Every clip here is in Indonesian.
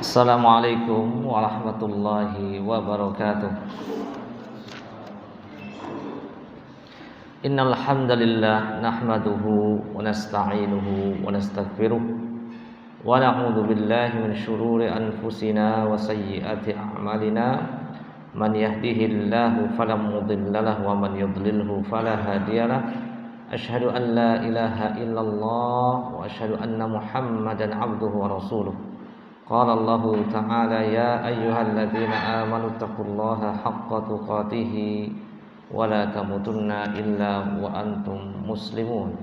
Assalamualaikum warahmatullahi wabarakatuh. Innal hamdalillah nahmaduhu wa nasta'inuhu wa nastaghfiruh wa na'udzu billahi min shururi anfusina wa sayyiati a'malina. Man yahdihillahu fala mudilla lahu wa man yudlilhu fala hadiyalah. Asyhadu an la ilaha illallah wa asyhadu anna Muhammadan 'abduhu wa rasuluh. Qala Allah Ta'ala ya ayyuhalladzina amanu taqullaha haqqa tuqatih wa la tamutunna illa wa antum muslimun.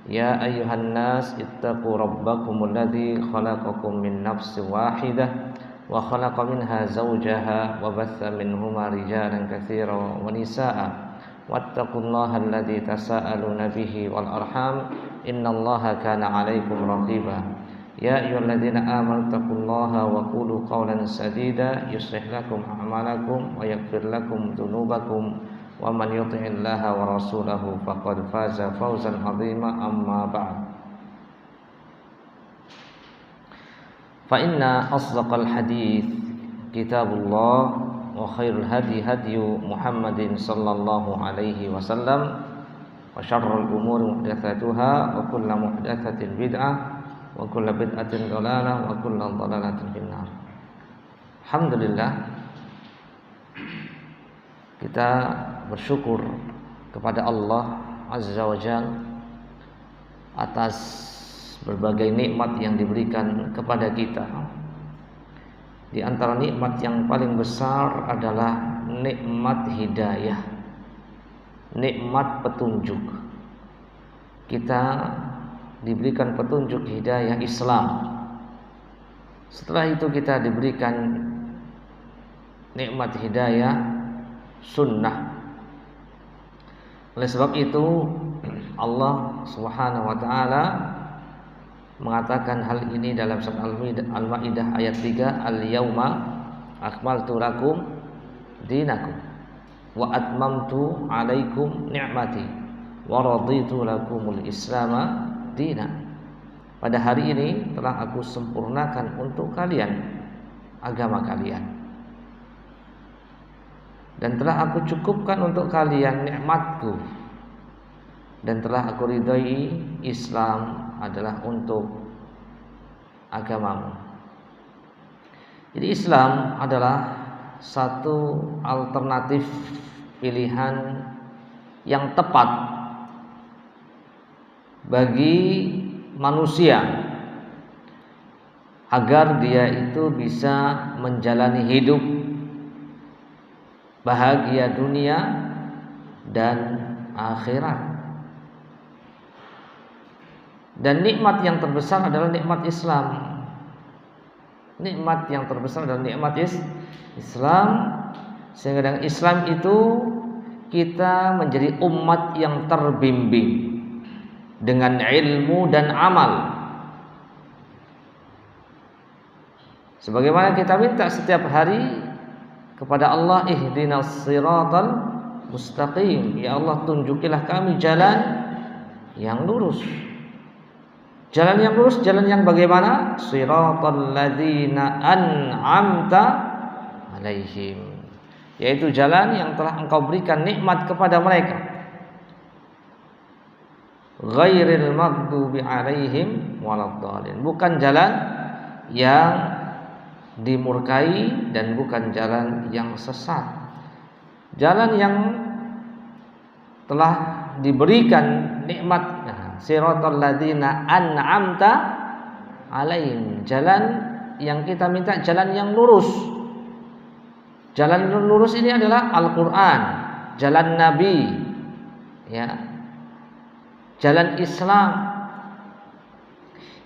Ya ayyuhan nas ittaqu rabbakumul ladzi khalaqakum min nafsin wahidah wa khalaqa minha zawjaha wa batha minhuma rijalan katsiran wa nisaa'a wattaqullaha alladzi tasaaluna bihi wal arham innallaha kana 'alaikum raqiba. Ya ayyuhalladzina amanu taqullaha wa qulu qawlan sadida yuslih lakum a'malakum wa yaghfir lakum dzunubakum wa man yuti'illaha wa rasulahu faqad faza fawzan 'azima. Amma ba'd. Fa inna asdaqal hadits kitabullah wa khairul hadi hadyu Muhammadin sallallahu alaihi wasallam wa syarrul umuri muhdatsatuha wa kullu muhdatsatin bid'ah wa kullu bid'atin dhalalah wa kullu dhalalatin finnar. Alhamdulillah, kita bersyukur kepada Allah Azza wa Jalla atas berbagai nikmat yang diberikan kepada kita. Di antara nikmat yang paling besar adalah nikmat hidayah, nikmat petunjuk. Kita diberikan petunjuk hidayah Islam. Setelah itu kita diberikan nikmat hidayah sunnah. Oleh sebab itu Allah Subhanahu wa taala mengatakan hal ini dalam surat Al-Maidah ayat 3, Al-yauma akmaltu lakum dinakum wa atmamtu alaikum ni'mati wa raditu lakumul islama dina. Pada hari ini telah aku sempurnakan untuk kalian agama kalian, dan telah aku cukupkan untuk kalian nikmatku, dan telah aku ridhai Islam adalah untuk agamamu. Jadi Islam adalah satu alternatif pilihan yang tepat bagi manusia agar dia itu bisa menjalani hidup bahagia dunia dan akhirat. Dan nikmat yang terbesar adalah nikmat Islam. Nikmat yang terbesar adalah nikmat Islam. Sehingga dengan Islam itu kita menjadi umat yang terbimbing dengan ilmu dan amal. Sebagaimana kita minta setiap hari kepada Allah, ihdinas siratal mustaqim, ya Allah tunjukilah kami jalan yang lurus. Jalan yang lurus, jalan yang bagaimana? Siratal ladzina an'amta alaihim, yaitu jalan yang telah Engkau berikan nikmat kepada mereka. Ghairil maghdubi alaihim waladdallin, bukan jalan yang dimurkai dan bukan jalan yang sesat. Jalan yang telah diberikan nikmat, siratal ladzina an'amta alaihim, jalan yang kita minta jalan yang lurus. Jalan lurus ini adalah Al-Qur'an, jalan Nabi, ya. Jalan Islam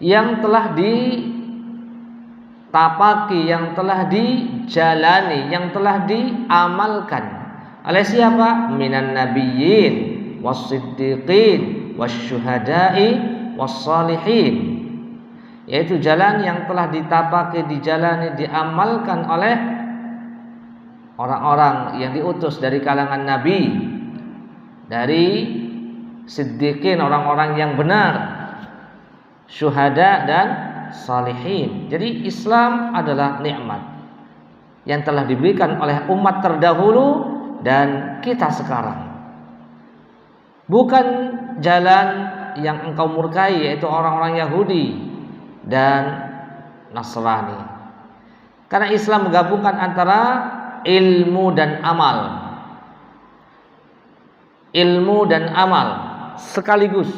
yang telah ditapaki, yang telah dijalani, yang telah diamalkan oleh siapa? Minan nabiyyin was-siddiqin wasyuhada'i was-salihin, yaitu jalan yang telah ditapaki, dijalani, diamalkan oleh orang-orang yang diutus dari kalangan nabi, dari siddiqin, orang-orang yang benar, syuhada dan salihin. Jadi Islam adalah nikmat yang telah diberikan oleh umat terdahulu dan kita sekarang. Bukan jalan yang engkau murkai, yaitu orang-orang Yahudi dan Nasrani. Karena Islam menggabungkan antara ilmu dan amal. Ilmu dan amal sekaligus.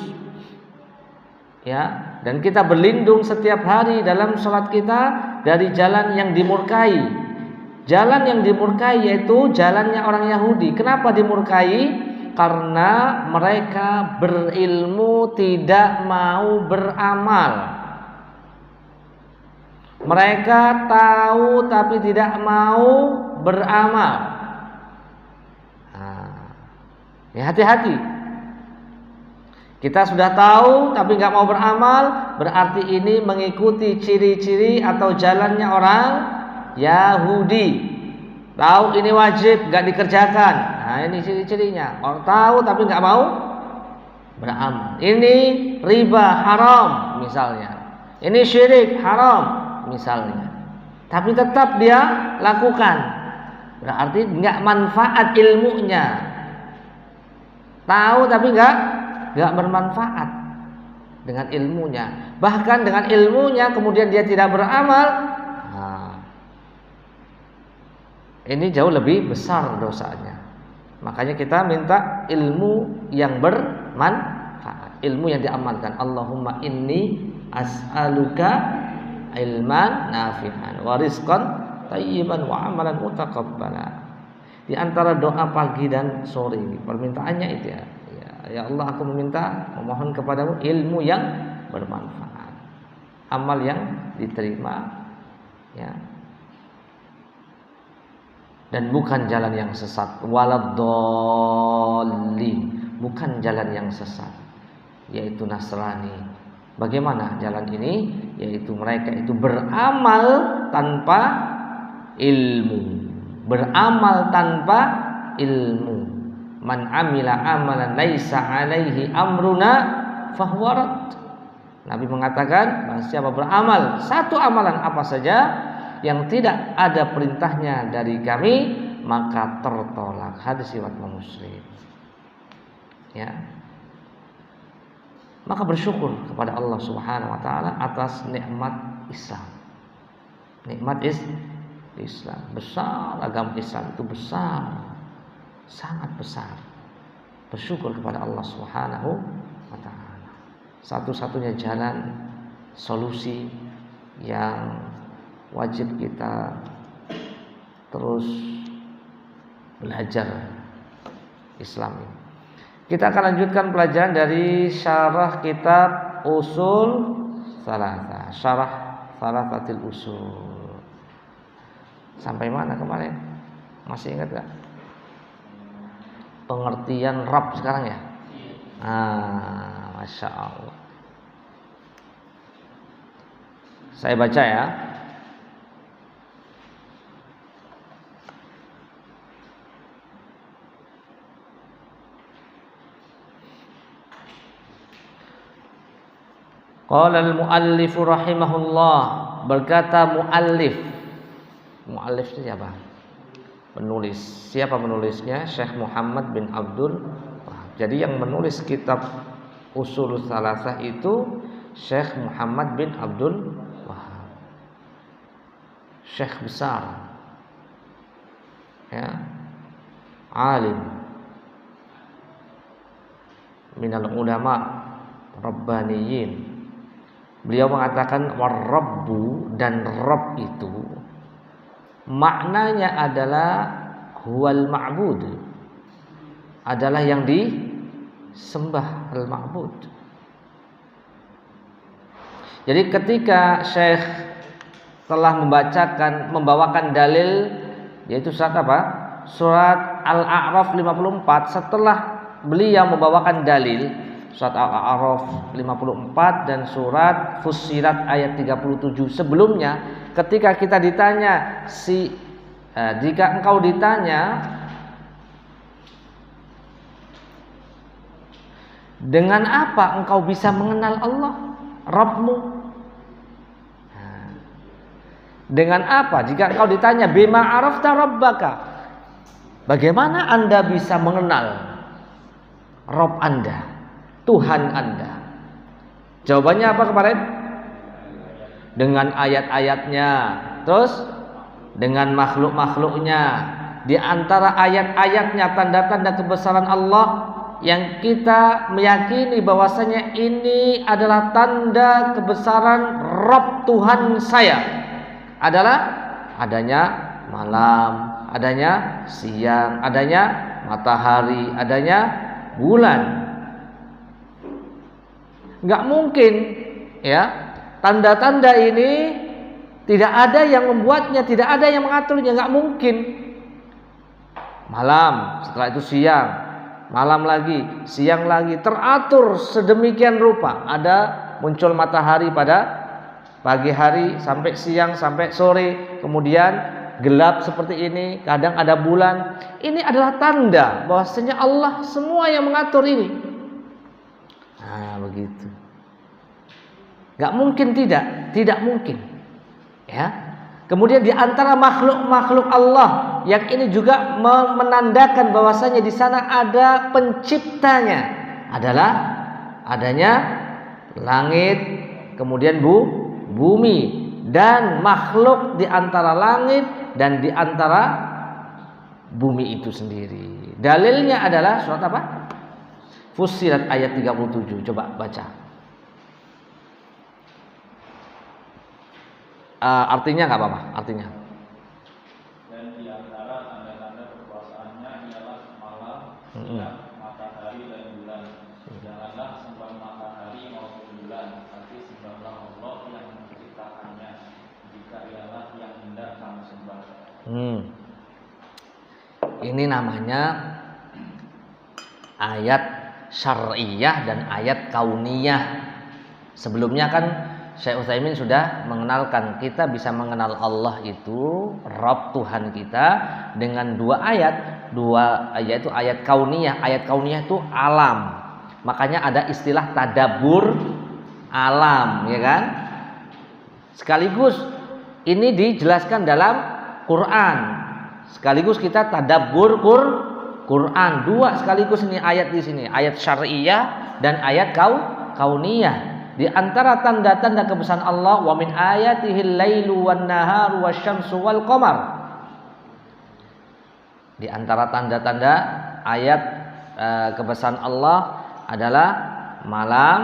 Ya, dan kita berlindung setiap hari dalam salat kita dari jalan yang dimurkai. Jalan yang dimurkai yaitu jalannya orang Yahudi. Kenapa dimurkai? Karena mereka berilmu tidak mau beramal. Mereka tahu tapi tidak mau beramal. Ya, hati-hati. Kita sudah tahu tapi nggak mau beramal, berarti ini mengikuti ciri-ciri atau jalannya orang Yahudi. Tahu ini wajib, nggak dikerjakan. Nah, ini ciri-cirinya. Orang tahu tapi nggak mau beramal. Ini riba haram misalnya. Ini syirik haram misalnya. Tapi tetap dia lakukan. Berarti nggak manfaat ilmunya. Tahu tapi nggak bermanfaat dengan ilmunya. Bahkan dengan ilmunya kemudian dia tidak beramal. Ini jauh lebih besar dosanya. Makanya kita minta ilmu yang bermanfaat, ilmu yang diamalkan. Allahumma inni as'aluka ilman nafi'an wa rizqan thayyiban wa amalan mutaqabbala. Di antara doa pagi dan sore ini permintaannya itu ya. Ya Allah, aku memohon kepadamu ilmu yang bermanfaat, amal yang diterima, ya. Dan bukan jalan yang sesat, waladdallin, bukan jalan yang sesat, yaitu Nasrani. Bagaimana jalan ini? Yaitu mereka itu beramal tanpa ilmu, beramal tanpa ilmu. Man amila amalan laisa alaihi amruna fahuwa rad. Nabi mengatakan, siapa beramal satu amalan apa saja yang tidak ada perintahnya dari kami, maka tertolak. Hadis riwayat Muslim. Ya. Maka bersyukur kepada Allah Subhanahu wa taala atas nikmat Islam. Nikmat Islam besar, agama Islam itu besar, sangat besar. Bersyukur kepada Allah Subhanahu wa taala. Satu-satunya jalan solusi yang wajib kita terus belajar Islam. Kita akan lanjutkan pelajaran dari syarah kitab Usul Salasah, syarah Salasatil Usul. Sampai mana kemarin? Masih ingat gak? Pengertian Rabb sekarang ya? Masya Allah. Saya baca ya. Qala al-muallif rahimahullah, berkata muallif. Muallif itu siapa? Penulis. Siapa penulisnya? Syekh Muhammad bin Abdul Wahab. Jadi yang menulis kitab Usul Salasah itu Syekh Muhammad bin Abdul Wahab. Syekh besar. Ya. Alim. Minal ulama rabbaniyin. Beliau mengatakan warabbu, dan Rabb itu maknanya adalah huwal ma'bud, adalah yang disembah, al-ma'bud. Jadi ketika Syekh telah membawakan dalil, yaitu surat apa? Surat Al-A'raf 54. Setelah beliau membawakan dalil surat Al-A'raf 54 dan surat Fussilat ayat 37. Sebelumnya ketika kita ditanya jika engkau ditanya dengan apa engkau bisa mengenal Allah Rabbmu, Dengan apa? Jika engkau ditanya bima arafta rabbaka, bagaimana Anda bisa mengenal Rabb Anda, Tuhan Anda? Jawabannya apa kemarin? Dengan ayat-ayatnya, terus dengan makhluk-makhluknya. Di antara ayat-ayatnya, tanda-tanda kebesaran Allah yang kita meyakini bahwasanya ini adalah tanda kebesaran Rabb Tuhan saya adalah adanya malam, adanya siang, adanya matahari, adanya bulan. Nggak mungkin ya, tanda-tanda ini tidak ada yang membuatnya, tidak ada yang mengaturnya, nggak mungkin. Malam, setelah itu siang, malam lagi, siang lagi, teratur sedemikian rupa. Ada muncul matahari pada pagi hari sampai siang sampai sore, kemudian gelap seperti ini, kadang ada bulan. Ini adalah tanda bahwasanya Allah semua yang mengatur ini. Nah, begitu. Gak mungkin tidak mungkin. Ya. Kemudian di antara makhluk-makhluk Allah yang ini juga menandakan bahwasanya di sana ada penciptanya adalah adanya langit, kemudian bumi dan makhluk di antara langit dan di antara bumi itu sendiri. Dalilnya adalah surat apa? Fussilat ayat 37. Coba baca. Artinya nggak apa-apa, artinya. Dan di antara tanda-tanda kekuasaannya ialah malam, siang, matahari dan bulan. Janganlah sembah matahari maupun bulan, tapi sembahlah Allah yang menciptakannya. Jika ialah yang hendak kamu sembah. Ini namanya ayat syar'iyah dan ayat kauniyah. Sebelumnya kan Syekh Utsaimin sudah mengenalkan kita bisa mengenal Allah itu Rabb Tuhan kita dengan dua ayat itu ayat kauniyah. Ayat kauniyah itu alam. Makanya ada istilah tadabbur alam, ya kan? Sekaligus ini dijelaskan dalam Quran. Sekaligus kita tadabbur Quran. Dua sekaligus ini ayat di sini, ayat syar'iyah dan ayat kauniyah. Di antara tanda-tanda kebesaran Allah, wa min ayatihil lailu wan naharu wasyamsu wal qamar. Di antara tanda-tanda ayat kebesaran Allah adalah malam,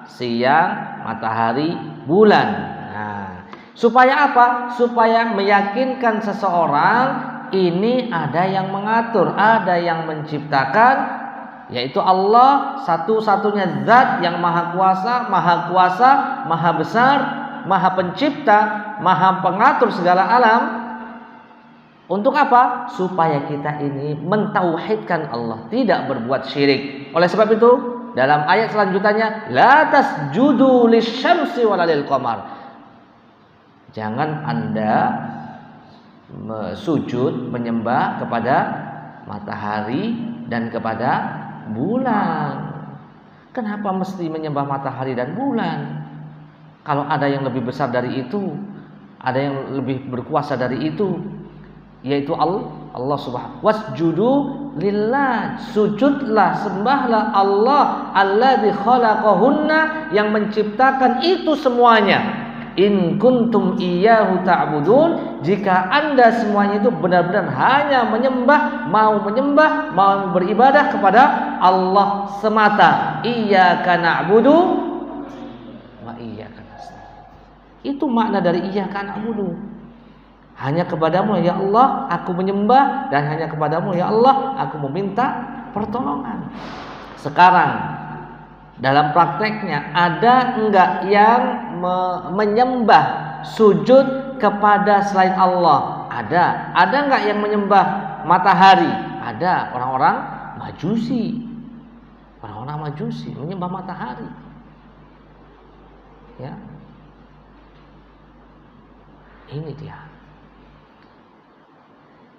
siang, matahari, bulan. Nah, supaya apa? Supaya meyakinkan seseorang ini ada yang mengatur, ada yang menciptakan, yaitu Allah satu-satunya zat yang maha kuasa, maha besar, maha pencipta, maha pengatur segala alam. Untuk apa? Supaya kita ini mentauhidkan Allah, tidak berbuat syirik. Oleh sebab itu, dalam ayat selanjutnya, la tasjudu lisyamsi wala lil qamar. Jangan Anda sujud menyembah kepada matahari dan kepada bulan. Kenapa mesti menyembah matahari dan bulan? Kalau ada yang lebih besar dari itu, ada yang lebih berkuasa dari itu, yaitu Allah Subhanahu wasjudu lillah, sujudlah, sembahlah Allah alladzi khalaqahunna, yang menciptakan itu semuanya. In kuntum iyyahu ta'budun, jika Anda semuanya itu benar-benar hanya menyembah, mau beribadah kepada Allah semata. Iyyaka na'budu wa iyyaka nasta'in. Itu makna dari iyyaka na'budu. Hanya kepadamu ya Allah aku menyembah, dan hanya kepadamu ya Allah aku meminta pertolongan. Sekarang dalam prakteknya ada enggak yang menyembah sujud kepada selain Allah? Ada. Ada enggak yang menyembah matahari? Ada. Orang-orang Majusi. Orang-orang Majusi menyembah matahari. Ya. Ini dia.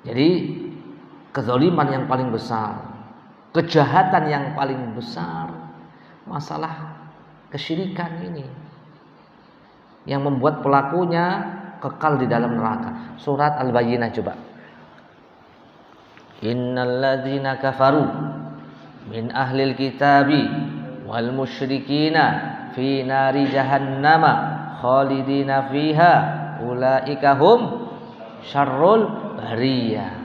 Jadi kezaliman yang paling besar, kejahatan yang paling besar, masalah kesyirikan ini yang membuat pelakunya kekal di dalam neraka. Surat Al-Bayyinah coba. Innal ladzina kafaru min ahlil kitabi wal musyrikina fi nari jahannama khalidina fiha ulaika hum syarrul bariyah.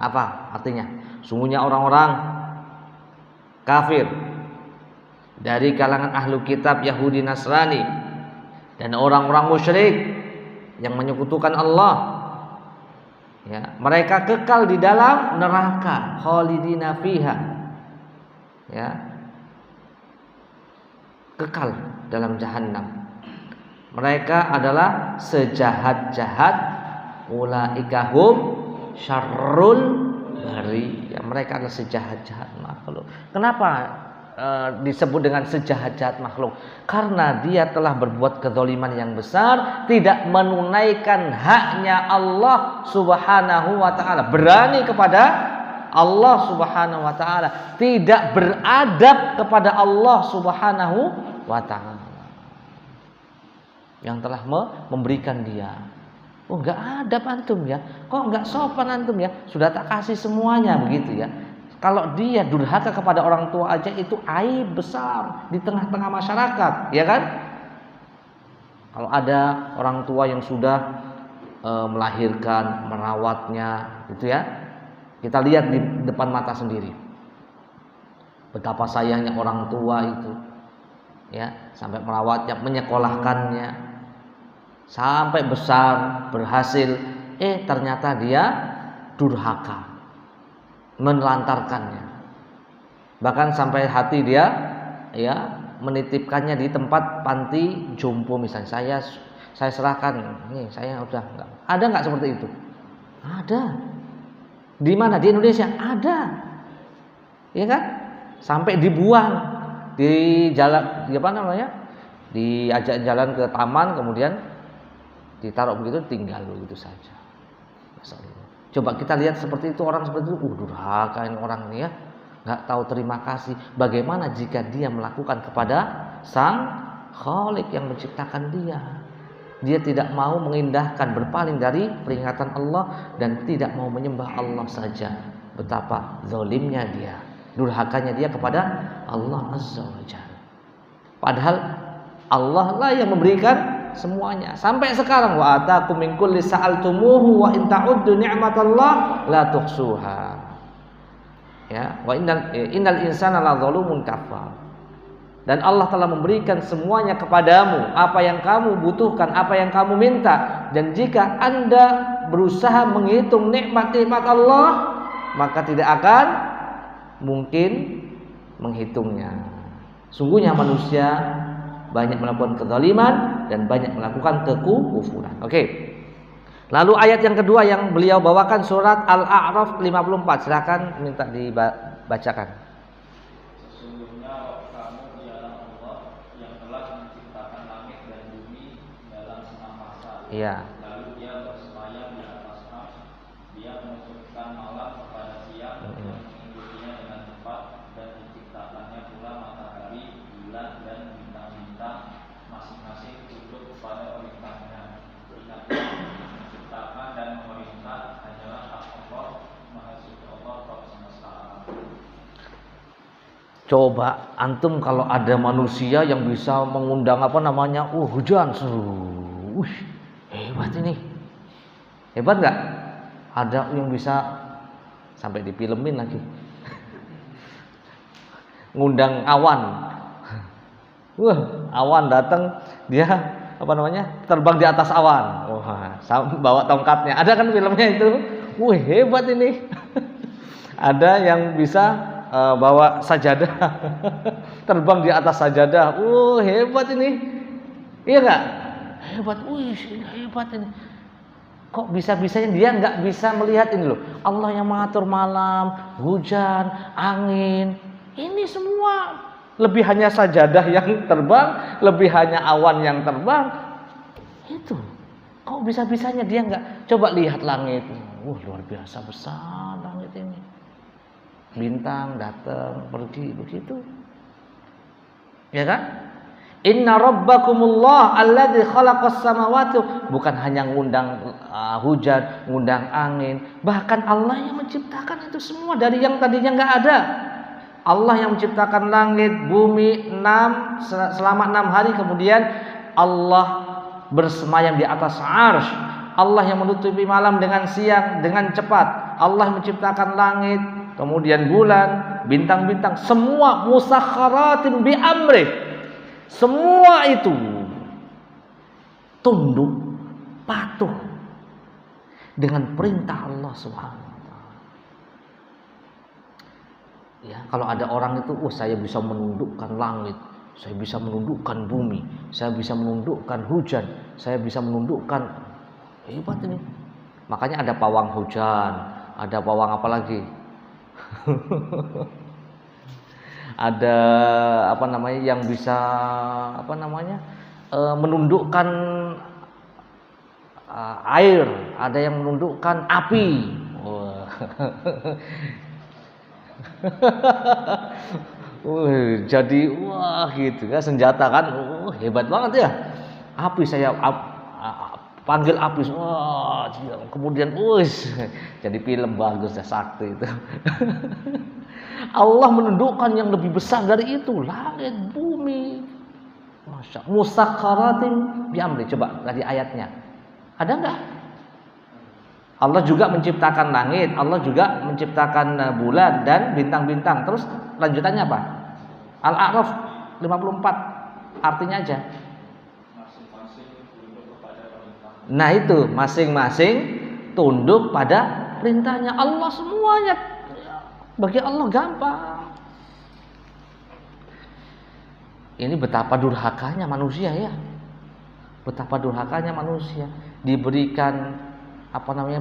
Apa artinya? Sungguhnya orang-orang kafir dari kalangan ahlu kitab Yahudi Nasrani dan orang-orang musyrik yang menyekutukan Allah, ya, mereka kekal di dalam neraka, khalidina fiha, ya, kekal dalam jahanam. Mereka adalah sejahat-jahat, ulaika hum syarrul bari, ya, mereka adalah sejahat-jahat makhluk. Kenapa disebut dengan sejahat-jahat makhluk? Karena dia telah berbuat kezaliman yang besar, tidak menunaikan haknya Allah Subhanahu wa taala, berani kepada Allah Subhanahu wa taala, tidak beradab kepada Allah Subhanahu wa taala yang telah memberikan dia. Oh, enggak adab antum ya. Kok enggak sopan antum ya? Sudah tak kasih semuanya begitu ya. Kalau dia durhaka kepada orang tua aja itu aib besar di tengah-tengah masyarakat, ya kan? Kalau ada orang tua yang sudah melahirkan, merawatnya, gitu ya. Kita lihat di depan mata sendiri. Betapa sayangnya orang tua itu. Ya, sampai merawatnya, menyekolahkannya sampai besar, berhasil, ternyata dia durhaka, menelantarkannya, bahkan sampai hati dia, ya, menitipkannya di tempat panti jompo misalnya. Saya serahkan, nih saya udah enggak. Ada nggak seperti itu? Ada. Di mana? Di Indonesia ada, ya kan? Sampai dibuang di jalan, apa namanya? Diajak jalan ke taman, kemudian ditaruh begitu, tinggal begitu saja. Coba kita lihat seperti itu, orang seperti itu, durhaka ini orang ini ya, nggak tahu terima kasih. Bagaimana jika dia melakukan kepada Sang Khalik yang menciptakan dia? Dia tidak mau mengindahkan, berpaling dari peringatan Allah dan tidak mau menyembah Allah saja. Betapa zalimnya dia, durhakanya dia kepada Allah Azza wa Jalla. Padahal Allah lah yang memberikan semuanya. Sampai sekarang wa atakum min kulli sa'altumuhu wa in ta'uddu ni'matallah la tuhsuha. Ya, wa innal insana la zalumun kafar. Dan Allah telah memberikan semuanya kepadamu, apa yang kamu butuhkan, apa yang kamu minta. Dan jika Anda berusaha menghitung nikmat-nikmat Allah, maka tidak akan mungkin menghitungnya. Sungguhnya manusia banyak melakukan kezaliman dan banyak melakukan kekufuran. Oke. Lalu ayat yang kedua yang beliau bawakan surat Al-A'raf 54. Silakan minta dibacakan. Sesungguhnya kamu ialah Allah yang telah menciptakan langit dan bumi dalam senam masa. Iya. Lalu dia bersemayam di atas ars. Dia menusukkan malam kepada siang dan mengikutinya dengan cepat, dan diciptakannya pula matahari, bulan dan bintang-bintang, masing-masing tunduk kepada perintahnya. Ingatlah, menciptakan dan memerintah hanyalah hak Allah, Maha Suci Allah Rabb semesta alam. Coba antum kalau ada manusia yang bisa mengundang apa namanya, hujan, hebat ini, hebat nggak? Ada yang bisa sampai difilmin lagi, ngundang awan, awan datang, dia apa namanya, terbang di atas awan, bawa tongkatnya, ada kan filmnya itu, hebat ini. Ada yang bisa bawa sajadah, terbang di atas sajadah, hebat ini, iya nggak? Hebat, hebat ini. Kok bisa-bisanya dia nggak bisa melihat ini loh, Allah yang mengatur malam, hujan, angin, ini semua lebih hanya sajadah yang terbang, lebih hanya awan yang terbang, itu. Kok bisa-bisanya dia nggak? Coba lihat langit, luar biasa besar langit ini. Bintang datang pergi begitu, ya kan? Inna rabbakumullah alladzi khalaqas samawati, bukan hanya ngundang hujan, ngundang angin, bahkan Allah yang menciptakan itu semua dari yang tadinya enggak ada. Allah yang menciptakan langit, bumi selama 6 hari, kemudian Allah bersemayam di atas arsy. Allah yang menutupi malam dengan siang dengan cepat. Allah menciptakan langit, kemudian bulan, bintang-bintang, semua musakhkharatin bi amrih. Semua itu tunduk, patuh dengan perintah Allah Subhanahu wa taala. Ya, kalau ada orang itu, saya bisa menundukkan langit, saya bisa menundukkan bumi, saya bisa menundukkan hujan, saya bisa menundukkan, hebat ini. Makanya ada pawang hujan, ada pawang apa lagi? Ada yang bisa menundukkan air, ada yang menundukkan api. Jadi gitu kan, senjata kan, hebat banget ya. Api saya panggil api, kemudian jadi film bagus ya, sakti itu. Allah menundukkan yang lebih besar dari itu, langit, bumi. Masya Allah, musakhkharatin bi amri. Coba tadi ayatnya, ada enggak? Allah juga menciptakan langit, Allah juga menciptakan bulan dan bintang-bintang. Terus lanjutannya apa? Al-A'raf 54, artinya aja. Nah itu, masing-masing tunduk pada perintahnya Allah semuanya. Bagi Allah gampang. Ini betapa durhakanya manusia ya. Betapa durhakanya manusia. Diberikan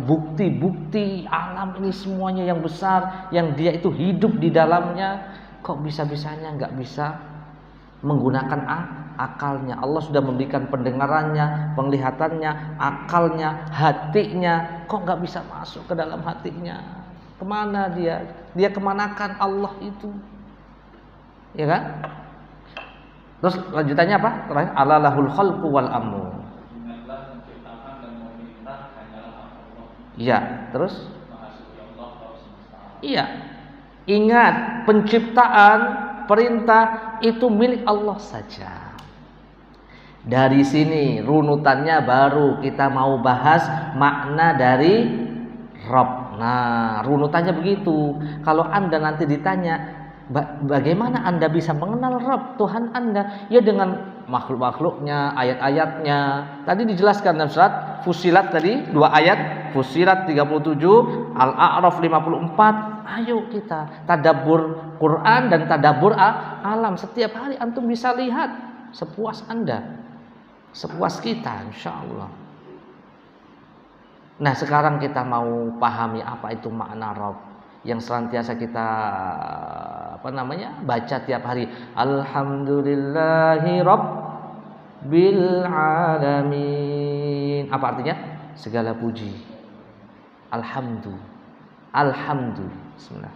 bukti-bukti alam ini semuanya yang besar, yang dia itu hidup di dalamnya, kok bisa-bisanya nggak bisa menggunakan akalnya. Allah sudah memberikan pendengarannya, penglihatannya, akalnya, hatinya, kok nggak bisa masuk ke dalam hatinya? Kemana dia? Dia kemanakan Allah itu? Ya kan? Terus lanjutannya apa? Terakhir, alalahul khalqu wal amru. Iya, terus? Iya. Ingat, penciptaan, perintah itu milik Allah saja. Dari sini runutannya baru kita mau bahas makna dari Rabb. Nah, runutannya begitu. Kalau Anda nanti ditanya, bagaimana Anda bisa mengenal Rabb, Tuhan Anda? Ya dengan makhluk-makhluknya, ayat-ayatnya. Tadi dijelaskan dalam surat Fussilat tadi, 2 ayat, Fussilat 37, Al-A'raf 54. Ayo kita tadabbur Quran dan tadabbur alam. Setiap hari antum bisa lihat sepuas Anda, sepuas kita, insyaallah. Nah, sekarang kita mau pahami apa itu makna Rabb yang senantiasa kita baca tiap hari. Alhamdulillahi Rabbil alamin. Apa artinya? Segala puji. Alhamdu. Bismillah.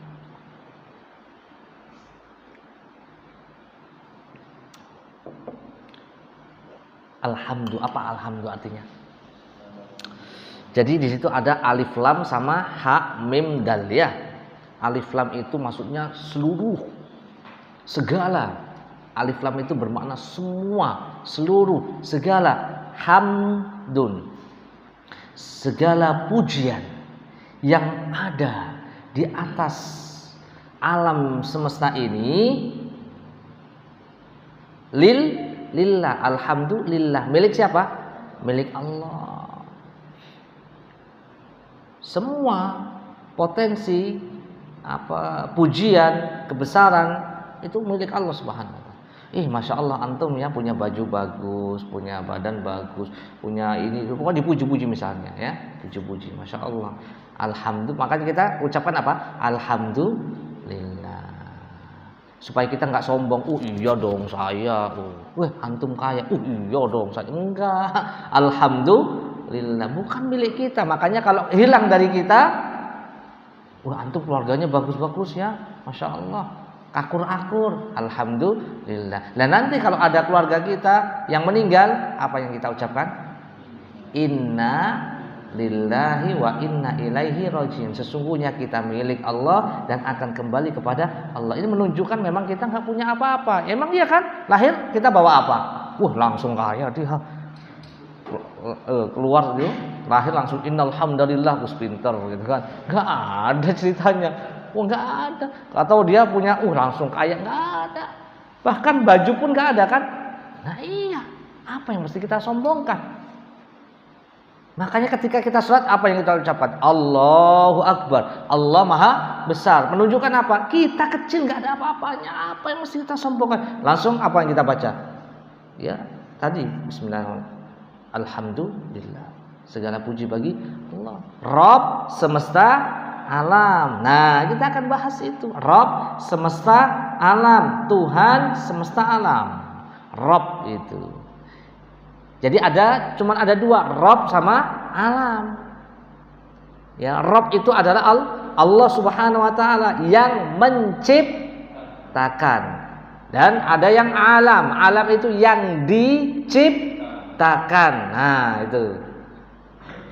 Alhamdu. Apa alhamdu artinya? Jadi di situ ada alif lam sama ha mim dal ya. Alif lam itu maksudnya seluruh, segala. Alif lam itu bermakna semua, seluruh, segala. Hamdun, segala pujian yang ada di atas alam semesta ini lillah, alhamdulillah. Milik siapa? Milik Allah. Semua potensi pujian, kebesaran itu milik Allah Subhanahu wa taala. Masya Allah, antum ya punya baju bagus, punya badan bagus, punya ini, pokoknya dipuji-puji misalnya ya, puji-puji, Masya Allah. Alhamdulillah, makanya kita ucapkan apa? Alhamdulillah. Supaya kita nggak sombong, iya dong saya, antum kaya, iya dong saya, enggak. Alhamdulillah, bukan milik kita. Makanya kalau hilang dari kita, antum keluarganya bagus-bagus ya, Masya Allah. Akur-akur, alhamdulillah. Dan nanti kalau ada keluarga kita yang meninggal, apa yang kita ucapkan? Inna lillahi wa inna ilaihi rajiun. Sesungguhnya kita milik Allah dan akan kembali kepada Allah. Ini menunjukkan memang kita nggak punya apa-apa. Emang iya kan? Lahir kita bawa apa? Langsung kaya dia. Keluar dia, lahir langsung innal hamdalillah, Gus pinter gitu kan. Nggak ada ceritanya. Nggak ada. Atau dia punya langsung kaya, nggak ada. Bahkan baju pun nggak ada kan? Nah iya, apa yang mesti kita sombongkan? Makanya ketika kita sholat, apa yang kita ucapkan? Allahu Akbar. Allah Maha Besar. Menunjukkan apa? Kita kecil, nggak ada apa-apanya. Apa yang mesti kita sombongkan? Langsung apa yang kita baca? Ya, tadi Bismillahirrahmanirrahim. Alhamdulillah. Segala puji bagi Allah. Rabb semesta alam. Nah, kita akan bahas itu. Rabb semesta alam, Tuhan semesta alam. Rabb itu. Jadi cuman ada dua, Rabb sama alam. Ya, Rabb itu adalah Allah Subhanahu wa taala yang menciptakan. Dan ada yang alam. Alam itu yang diciptakan. Nah, itu.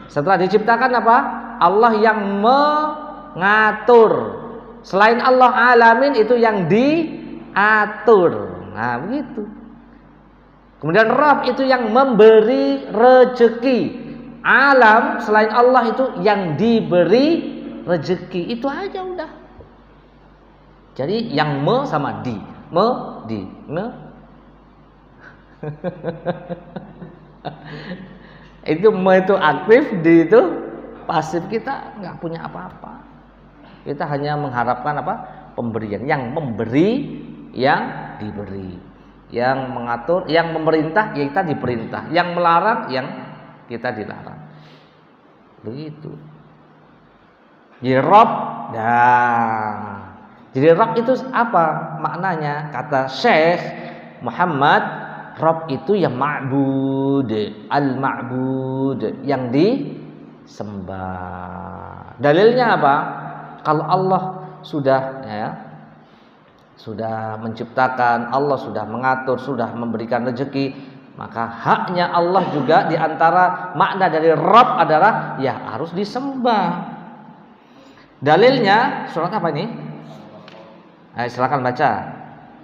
Setelah diciptakan apa? Allah yang mengatur. Selain Allah alamin itu yang diatur. Nah, begitu. Kemudian Rabb itu yang memberi rezeki. Alam selain Allah itu yang diberi rezeki. Itu aja udah. Jadi yang sama di. Itu itu aktif, di itu pasif. Kita nggak punya apa-apa. Kita hanya mengharapkan apa? Pemberian. Yang memberi, yang diberi. Yang mengatur, yang memerintah, ya kita diperintah. Yang melarang, yang kita dilarang. Begitu. Jadi Rabb, jadi Rabb itu apa maknanya? Kata Syekh Muhammad, Rabb itu yang ma'bud, al-ma'bud, yang disembah. Dalilnya apa? Kalau Allah sudah menciptakan, Allah sudah mengatur, sudah memberikan rezeki, maka haknya Allah juga diantara makna dari Rabb adalah ya harus disembah. Dalilnya surat apa ini? Silakan baca.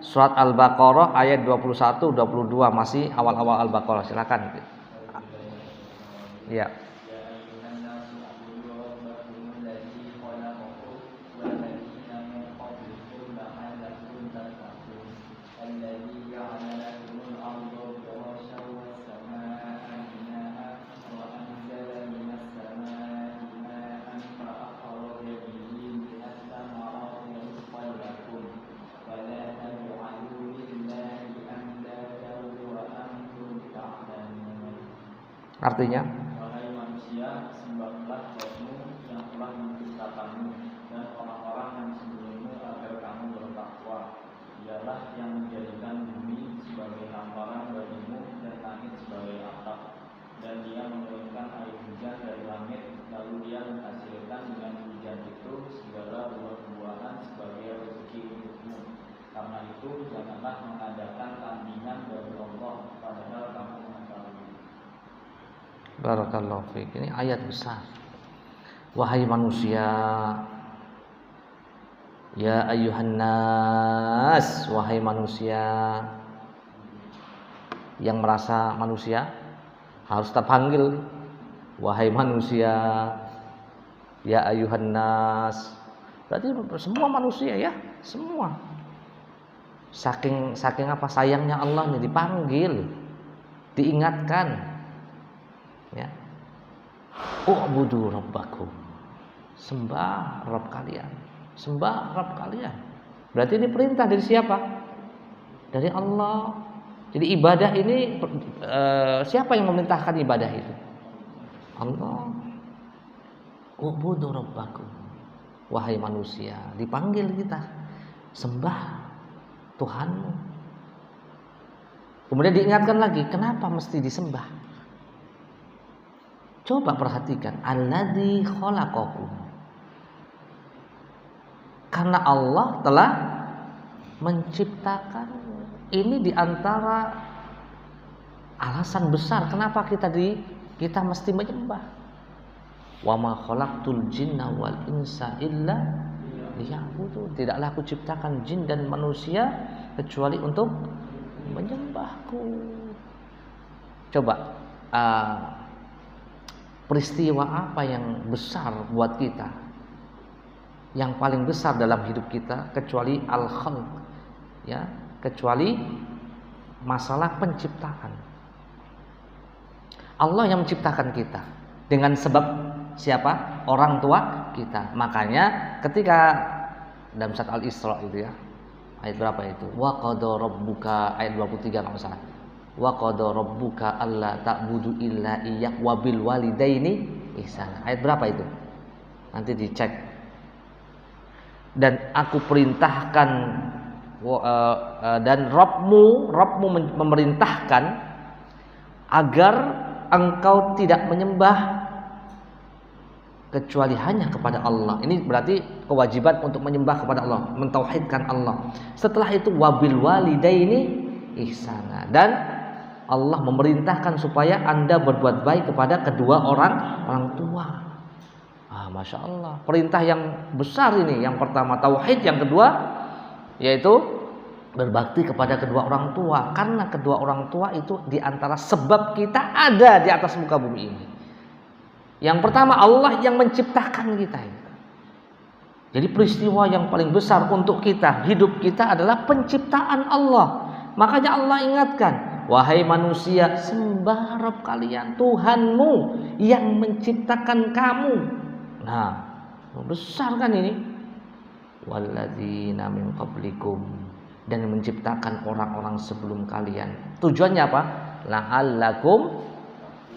Surat Al-Baqarah ayat 21, 22, masih awal-awal Al-Baqarah. Silakan. Ya. Artinya, wahai manusia, sembahlah Rabbmu yang telah menciptakanmu dan orang-orang yang sebelummu agar kamu bertakwa. Dialah yang menjadikan bumi sebagai hamparan bagimu dan langit sebagai atap. Dan Dia menurunkan air hujan dari langit, lalu Dia menghasilkan dengan hujan itu segala buah-buahan sebagai rezeki untukmu. Karena itu janganlah mengadakan tandingan bagi Allah, padahal kamu mengetahui. Barakallahu fiik. Ini ayat besar. Wahai manusia, ya ayyuhan nas, wahai manusia. Yang merasa manusia harus terpanggil, wahai manusia, ya ayyuhan nas. Berarti semua manusia ya, semua. Saking apa sayangnya Allah nih, dipanggil, diingatkan. Ya. U'budu rabbakum. Sembah Rabb kalian. Sembah Rabb kalian. Berarti ini perintah dari siapa? Dari Allah. Jadi ibadah ini siapa yang memerintahkan ibadah itu? Allah. U'budu rabbakum. Wahai manusia, dipanggil kita. Sembah Tuhanmu. Kemudian diingatkan lagi, kenapa mesti disembah? Coba perhatikan, alladzi khalaqakum. Karena Allah telah menciptakan. Ini diantara alasan besar kenapa kita mesti menyembah. Wa ma khalaqtul jinna wal insa illa liya'budun. Tidaklah aku ciptakan jin dan manusia kecuali untuk menyembahku. Coba peristiwa apa yang besar buat kita, yang paling besar dalam hidup kita kecuali al-khalq, ya, kecuali masalah penciptaan. Allah yang menciptakan kita dengan sebab siapa? Orang tua kita. Makanya ketika dalam surat Al-Isra itu ya, ayat berapa itu? Wa qada rabbuka, ayat 23 kalau salah. Wa qada rabbuka alla ta'budu illa iyyak wa bil walidaini ihsana. Ayat berapa itu? Nanti dicek. Dan aku perintahkan dan Rabbmu memerintahkan agar engkau tidak menyembah kecuali hanya kepada Allah. Ini berarti kewajiban untuk menyembah kepada Allah, mentauhidkan Allah. Setelah itu wabil walidaini ihsana, dan Allah memerintahkan supaya Anda berbuat baik kepada kedua orang tua. Masya Allah, perintah yang besar ini. Yang pertama tauhid, yang kedua yaitu berbakti kepada kedua orang tua. Karena kedua orang tua itu diantara sebab kita ada di atas muka bumi ini. Yang pertama Allah yang menciptakan kita. Jadi peristiwa yang paling besar untuk kita, hidup kita adalah penciptaan Allah. Makanya Allah ingatkan, wahai manusia, sembah Rabb kalian, Tuhanmu yang menciptakan kamu. Nah, besar kan ini. Walladzina min qablikum, dan menciptakan orang-orang sebelum kalian. Tujuannya apa? La'allakum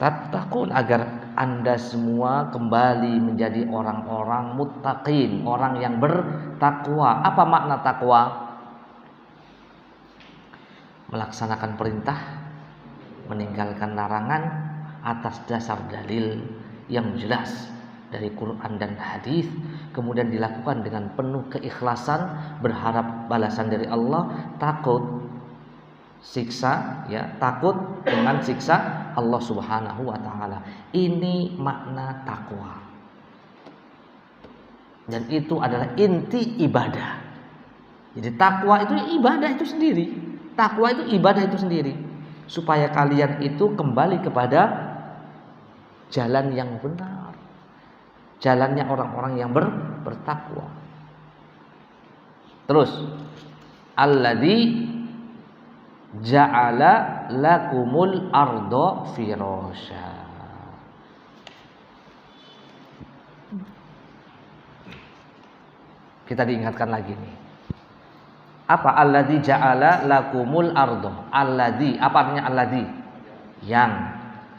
tattaqun, agar Anda semua kembali menjadi orang-orang muttaqin, orang yang bertakwa. Apa makna takwa? Melaksanakan perintah, meninggalkan larangan atas dasar dalil yang jelas dari Quran dan hadis, kemudian dilakukan dengan penuh keikhlasan, berharap balasan dari Allah, takut siksa, ya, takut dengan siksa Allah Subhanahu wa taala. Ini makna takwa. Dan itu adalah inti ibadah. Jadi takwa itu ibadah itu sendiri. Takwa itu ibadah itu sendiri. Supaya kalian itu kembali kepada jalan yang benar. Jalannya orang-orang yang bertakwa. Terus, alladzi ja'ala lakumul ardo firasya. Kita diingatkan lagi nih. Apa alladzi ja'ala lakumul ardo? Alladzi, apa artinya alladzi? Yang.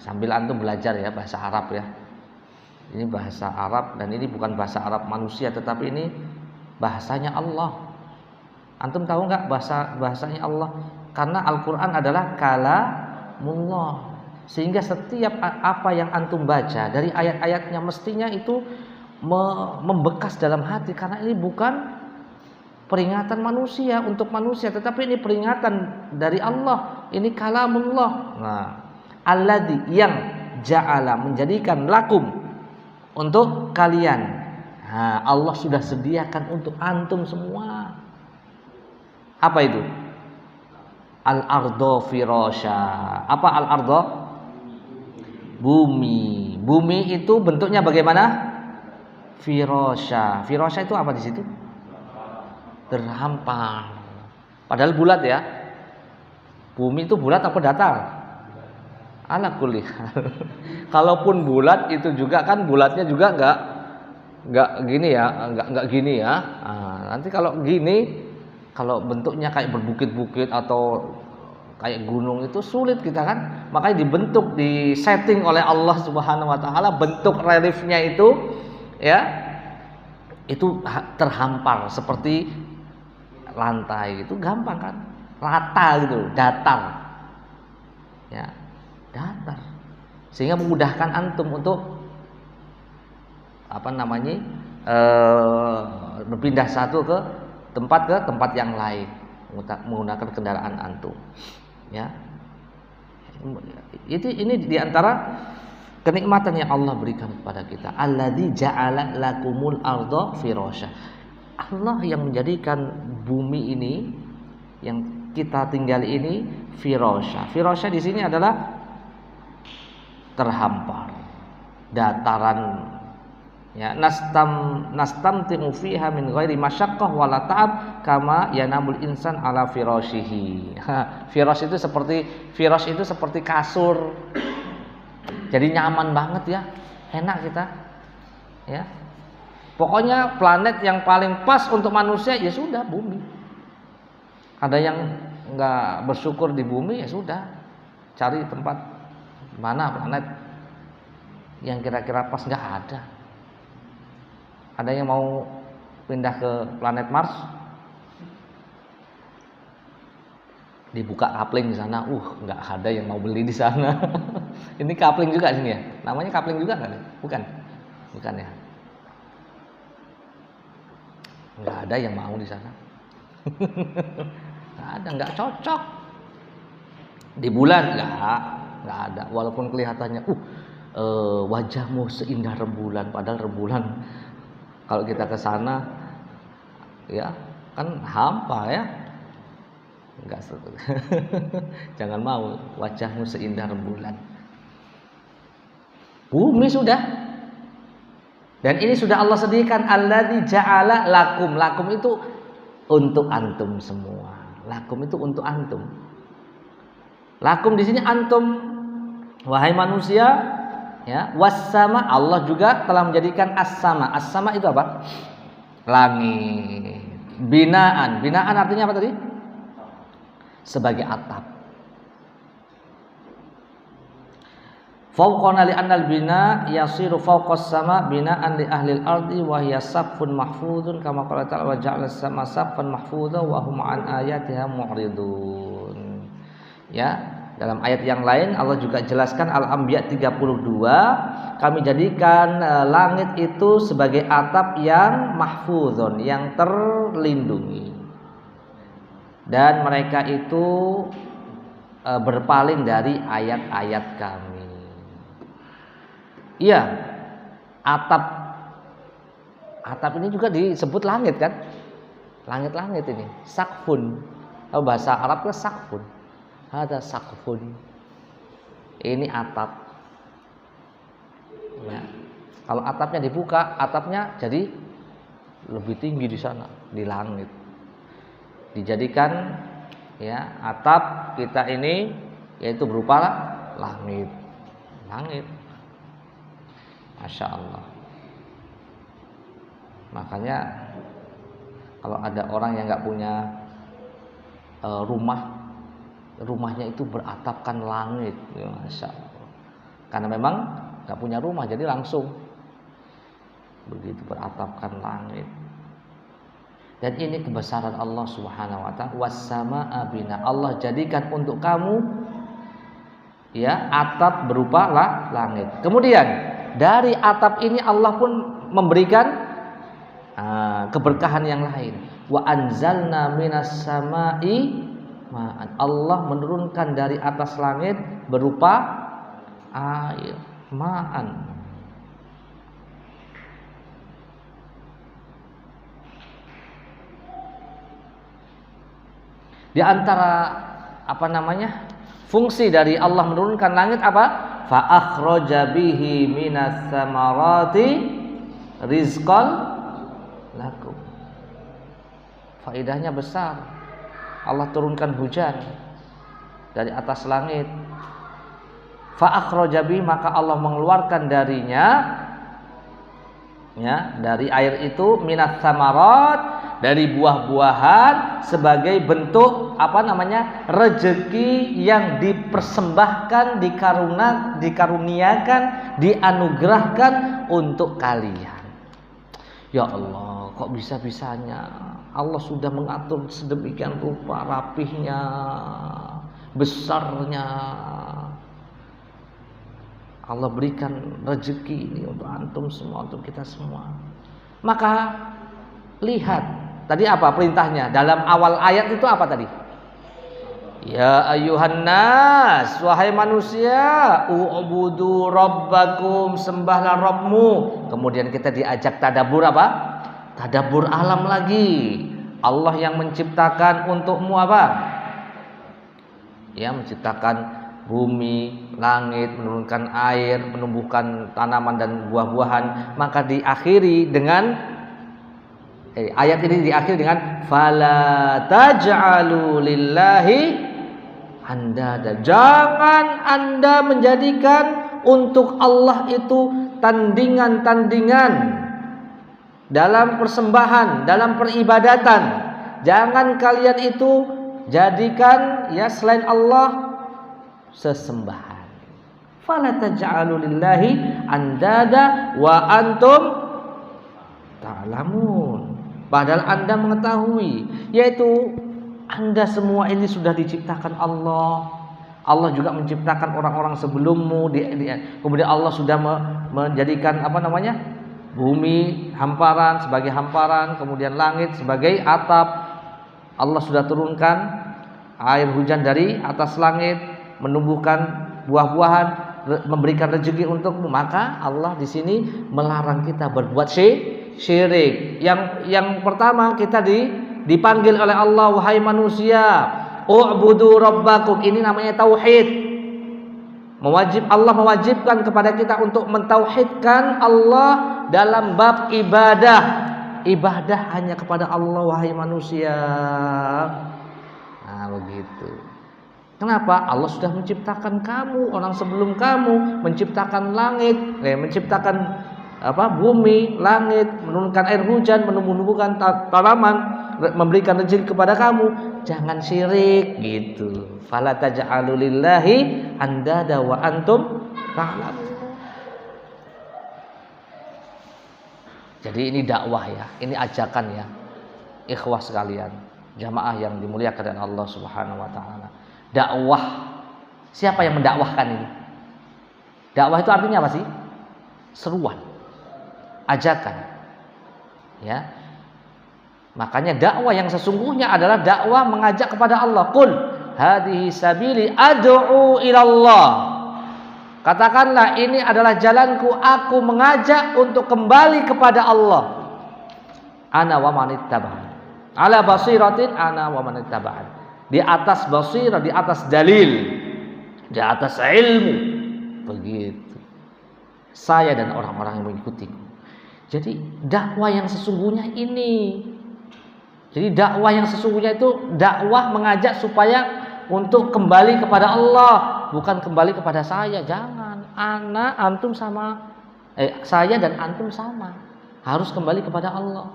Sambil antum belajar ya bahasa Arab ya. Ini bahasa Arab, dan ini bukan bahasa Arab manusia, tetapi ini bahasanya Allah. Antum tahu nggak bahasanya Allah? Karena Al-Quran adalah kalamullah, sehingga setiap apa yang antum baca dari ayat-ayatnya mestinya itu membekas dalam hati, karena ini bukan peringatan manusia untuk manusia, tetapi ini peringatan dari Allah. Ini kalamullah. Nah, alladzi, yang ja'ala, menjadikan, lakum, untuk kalian. Nah, Allah sudah sediakan untuk antum semua. Apa itu? Al-ardo firasya. Apa al-ardo? Bumi. Bumi itu bentuknya bagaimana? Firasya. Firasya itu apa di situ? Terhampar. Padahal bulat ya. Bumi itu bulat apa datar? Ala kulli hal. Kalaupun bulat itu juga kan bulatnya juga enggak gini ya, enggak gini ya. Nah, nanti kalau gini, kalau bentuknya kayak berbukit-bukit atau kayak gunung itu sulit kita kan. Makanya dibentuk, disetting oleh Allah Subhanahu wa taala, bentuk reliefnya itu ya, itu terhampar seperti lantai. Itu gampang kan? Rata gitu, datar. Ya, datar. Sehingga memudahkan antum untuk berpindah satu ke tempat yang lain. menggunakan kendaraan antum. Ya. Ini diantara kenikmatan yang Allah berikan kepada kita. Alladzi ja'ala lakumul arda firasya. Allah yang menjadikan bumi ini yang kita tinggali ini firasya. Firasya di sini adalah terhampar, dataran. Ya, nastamti'u fiha min ghairi masyaqqah wala ta'ab kama yanamul insan ala firashihi. Firash itu seperti kasur. Jadi nyaman banget ya, enak kita. Ya. Pokoknya planet yang paling pas untuk manusia ya sudah bumi. Ada yang enggak bersyukur di bumi ya sudah, cari tempat mana planet yang kira-kira pas, enggak ada. Ada yang mau pindah ke planet Mars, dibuka kapling di sana, nggak ada yang mau beli di sana. Ini kapling juga sini ya, namanya kapling juga nggak? Bukan ya? Nggak ada yang mau di sana. Nggak ada, nggak cocok. Di bulan nggak ada, walaupun kelihatannya, wajahmu seindah rembulan, padahal rembulan kalau kita ke sana, ya kan hampa ya. Enggak, jangan mau wajahmu seindah rembulan. Bumi sudah. Dan ini sudah Allah sediakan. Alladzi ja'ala lakum. Lakum itu untuk antum semua. Lakum itu untuk antum. Lakum di sini antum, wahai manusia. Ya, was-sama, Allah juga telah menjadikan as-sama. As-sama itu apa? Langit. Binaan. Binaan artinya apa tadi? Sebagai atap. Fawqana li annal bina yasiru fawqas sama binaan li ahli al-ardi wa hiya saqfun mahfuzun kama qala ta'ala wa ja'ala as-sama saqfan mahfuza wa hum an ayatiha mu'ridun. Ya. Dalam ayat yang lain Allah juga jelaskan Al-Anbiya 32, kami jadikan langit itu sebagai atap yang mahfuzun, yang terlindungi. Dan mereka itu berpaling dari ayat-ayat kami. Iya, atap ini juga disebut langit kan? Langit-langit ini, sakfun. Bahasa Arab itu sakfun. Ada sakfun. Ini atap. Ya. Kalau atapnya dibuka, atapnya jadi lebih tinggi di sana, di langit. Dijadikan ya atap kita ini yaitu berupa langit. Langit. Masya Allah. Makanya kalau ada orang yang nggak punya rumahnya itu beratapkan langit, ya, Masya Allah. Karena memang nggak punya rumah, jadi langsung begitu beratapkan langit. Dan ini kebesaran Allah Subhanahu Wa Taala. Was-samaa'a bina. Allah jadikan untuk kamu ya atap berupa langit. Kemudian dari atap ini Allah pun memberikan keberkahan yang lain. Wa anzalna minas samaa'i ma'an. Allah menurunkan dari atas langit berupa air, ma'an. Di antara fungsi dari Allah menurunkan langit apa? Fa akhraja bihi minas samarati rizqan lakum. Faedahnya besar. Allah turunkan hujan dari atas langit. Fa akhraja bihi, maka Allah mengeluarkan darinya ya, dari air itu minas samarat, dari buah-buahan sebagai bentuk rezeki yang dipersembahkan, dikaruniakan, dianugerahkan untuk kalian. Ya Allah, kok bisa-bisanya Allah sudah mengatur sedemikian rupa, rapihnya, besarnya. Allah berikan rezeki ini untuk antum semua, untuk kita semua. Maka lihat Tadi apa perintahnya? Dalam awal ayat itu apa tadi? Ya ayuhan nas, wahai manusia, u'budu rabbakum, sembahlah Rabbmu. Kemudian kita diajak tadabbur apa? Tadabbur alam lagi. Allah yang menciptakan untukmu apa? Ya, menciptakan bumi, langit, menurunkan air, menumbuhkan tanaman dan buah-buahan. Maka diakhiri dengan ayat ini diakhiri dengan fala taj'alu lillahi andada. Jangan Anda menjadikan untuk Allah itu tandingan-tandingan dalam persembahan, dalam peribadatan. Jangan kalian itu jadikan ya selain Allah sesembahan. Fala taj'alu lillahi andada wa antum ta'lamun. Padahal Anda mengetahui, yaitu Anda semua ini sudah diciptakan Allah. Allah juga menciptakan orang-orang sebelummu. Kemudian Allah sudah menjadikan bumi hamparan sebagai hamparan, kemudian langit sebagai atap. Allah sudah turunkan air hujan dari atas langit, menumbuhkan buah-buahan, memberikan rezeki untukmu. Maka Allah di sini melarang kita berbuat syirik. Yang pertama kita dipanggil oleh Allah, wahai manusia, u'budu rabbakum. Ini namanya tauhid. Allah mewajibkan kepada kita untuk mentauhidkan Allah dalam bab ibadah. Ibadah hanya kepada Allah, wahai manusia. Nah, begitu. Kenapa? Allah sudah menciptakan kamu, orang sebelum kamu, menciptakan langit, menciptakan bumi, langit, menurunkan air hujan, menumbuhkan tanaman, memberikan rezeki kepada kamu. Jangan syirik gitu. Fala taj'alu lillahi andada wa antum ta'lamun. Jadi ini dakwah ya, ini ajakan ya, ikhwah sekalian, jamaah yang dimuliakan oleh Allah Subhanahu wa taala. Dakwah. Siapa yang mendakwahkan ini? Dakwah itu artinya apa sih? Seruan, ajakan. Ya. Makanya dakwah yang sesungguhnya adalah dakwah mengajak kepada Allah. Qul hadhihi sabili ad'u ila Allah. Katakanlah, ini adalah jalanku, aku mengajak untuk kembali kepada Allah. Ana wa manittaba'an. Ala basiratin ana wa manittaba'an. Di atas basirah, di atas dalil, di atas ilmu. Begitu. Saya dan orang-orang yang mengikutiku. Jadi dakwah yang sesungguhnya ini. Jadi dakwah yang sesungguhnya itu dakwah mengajak supaya untuk kembali kepada Allah, bukan kembali kepada saya. Jangan. Antum sama saya dan antum sama. Harus kembali kepada Allah.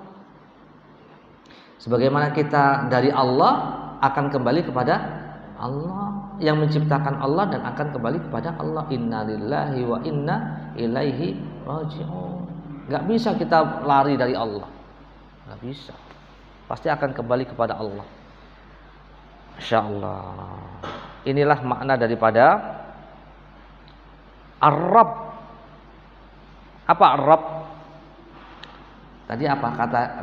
Sebagaimana kita dari Allah akan kembali kepada Allah, yang menciptakan Allah dan akan kembali kepada Allah. Innalillahi wa inna ilaihi raji'un. Enggak bisa kita lari dari Allah. Enggak bisa. Pasti akan kembali kepada Allah. Insyaallah. Inilah makna daripada Ar-Rabb. Apa Ar-Rabb? Tadi apa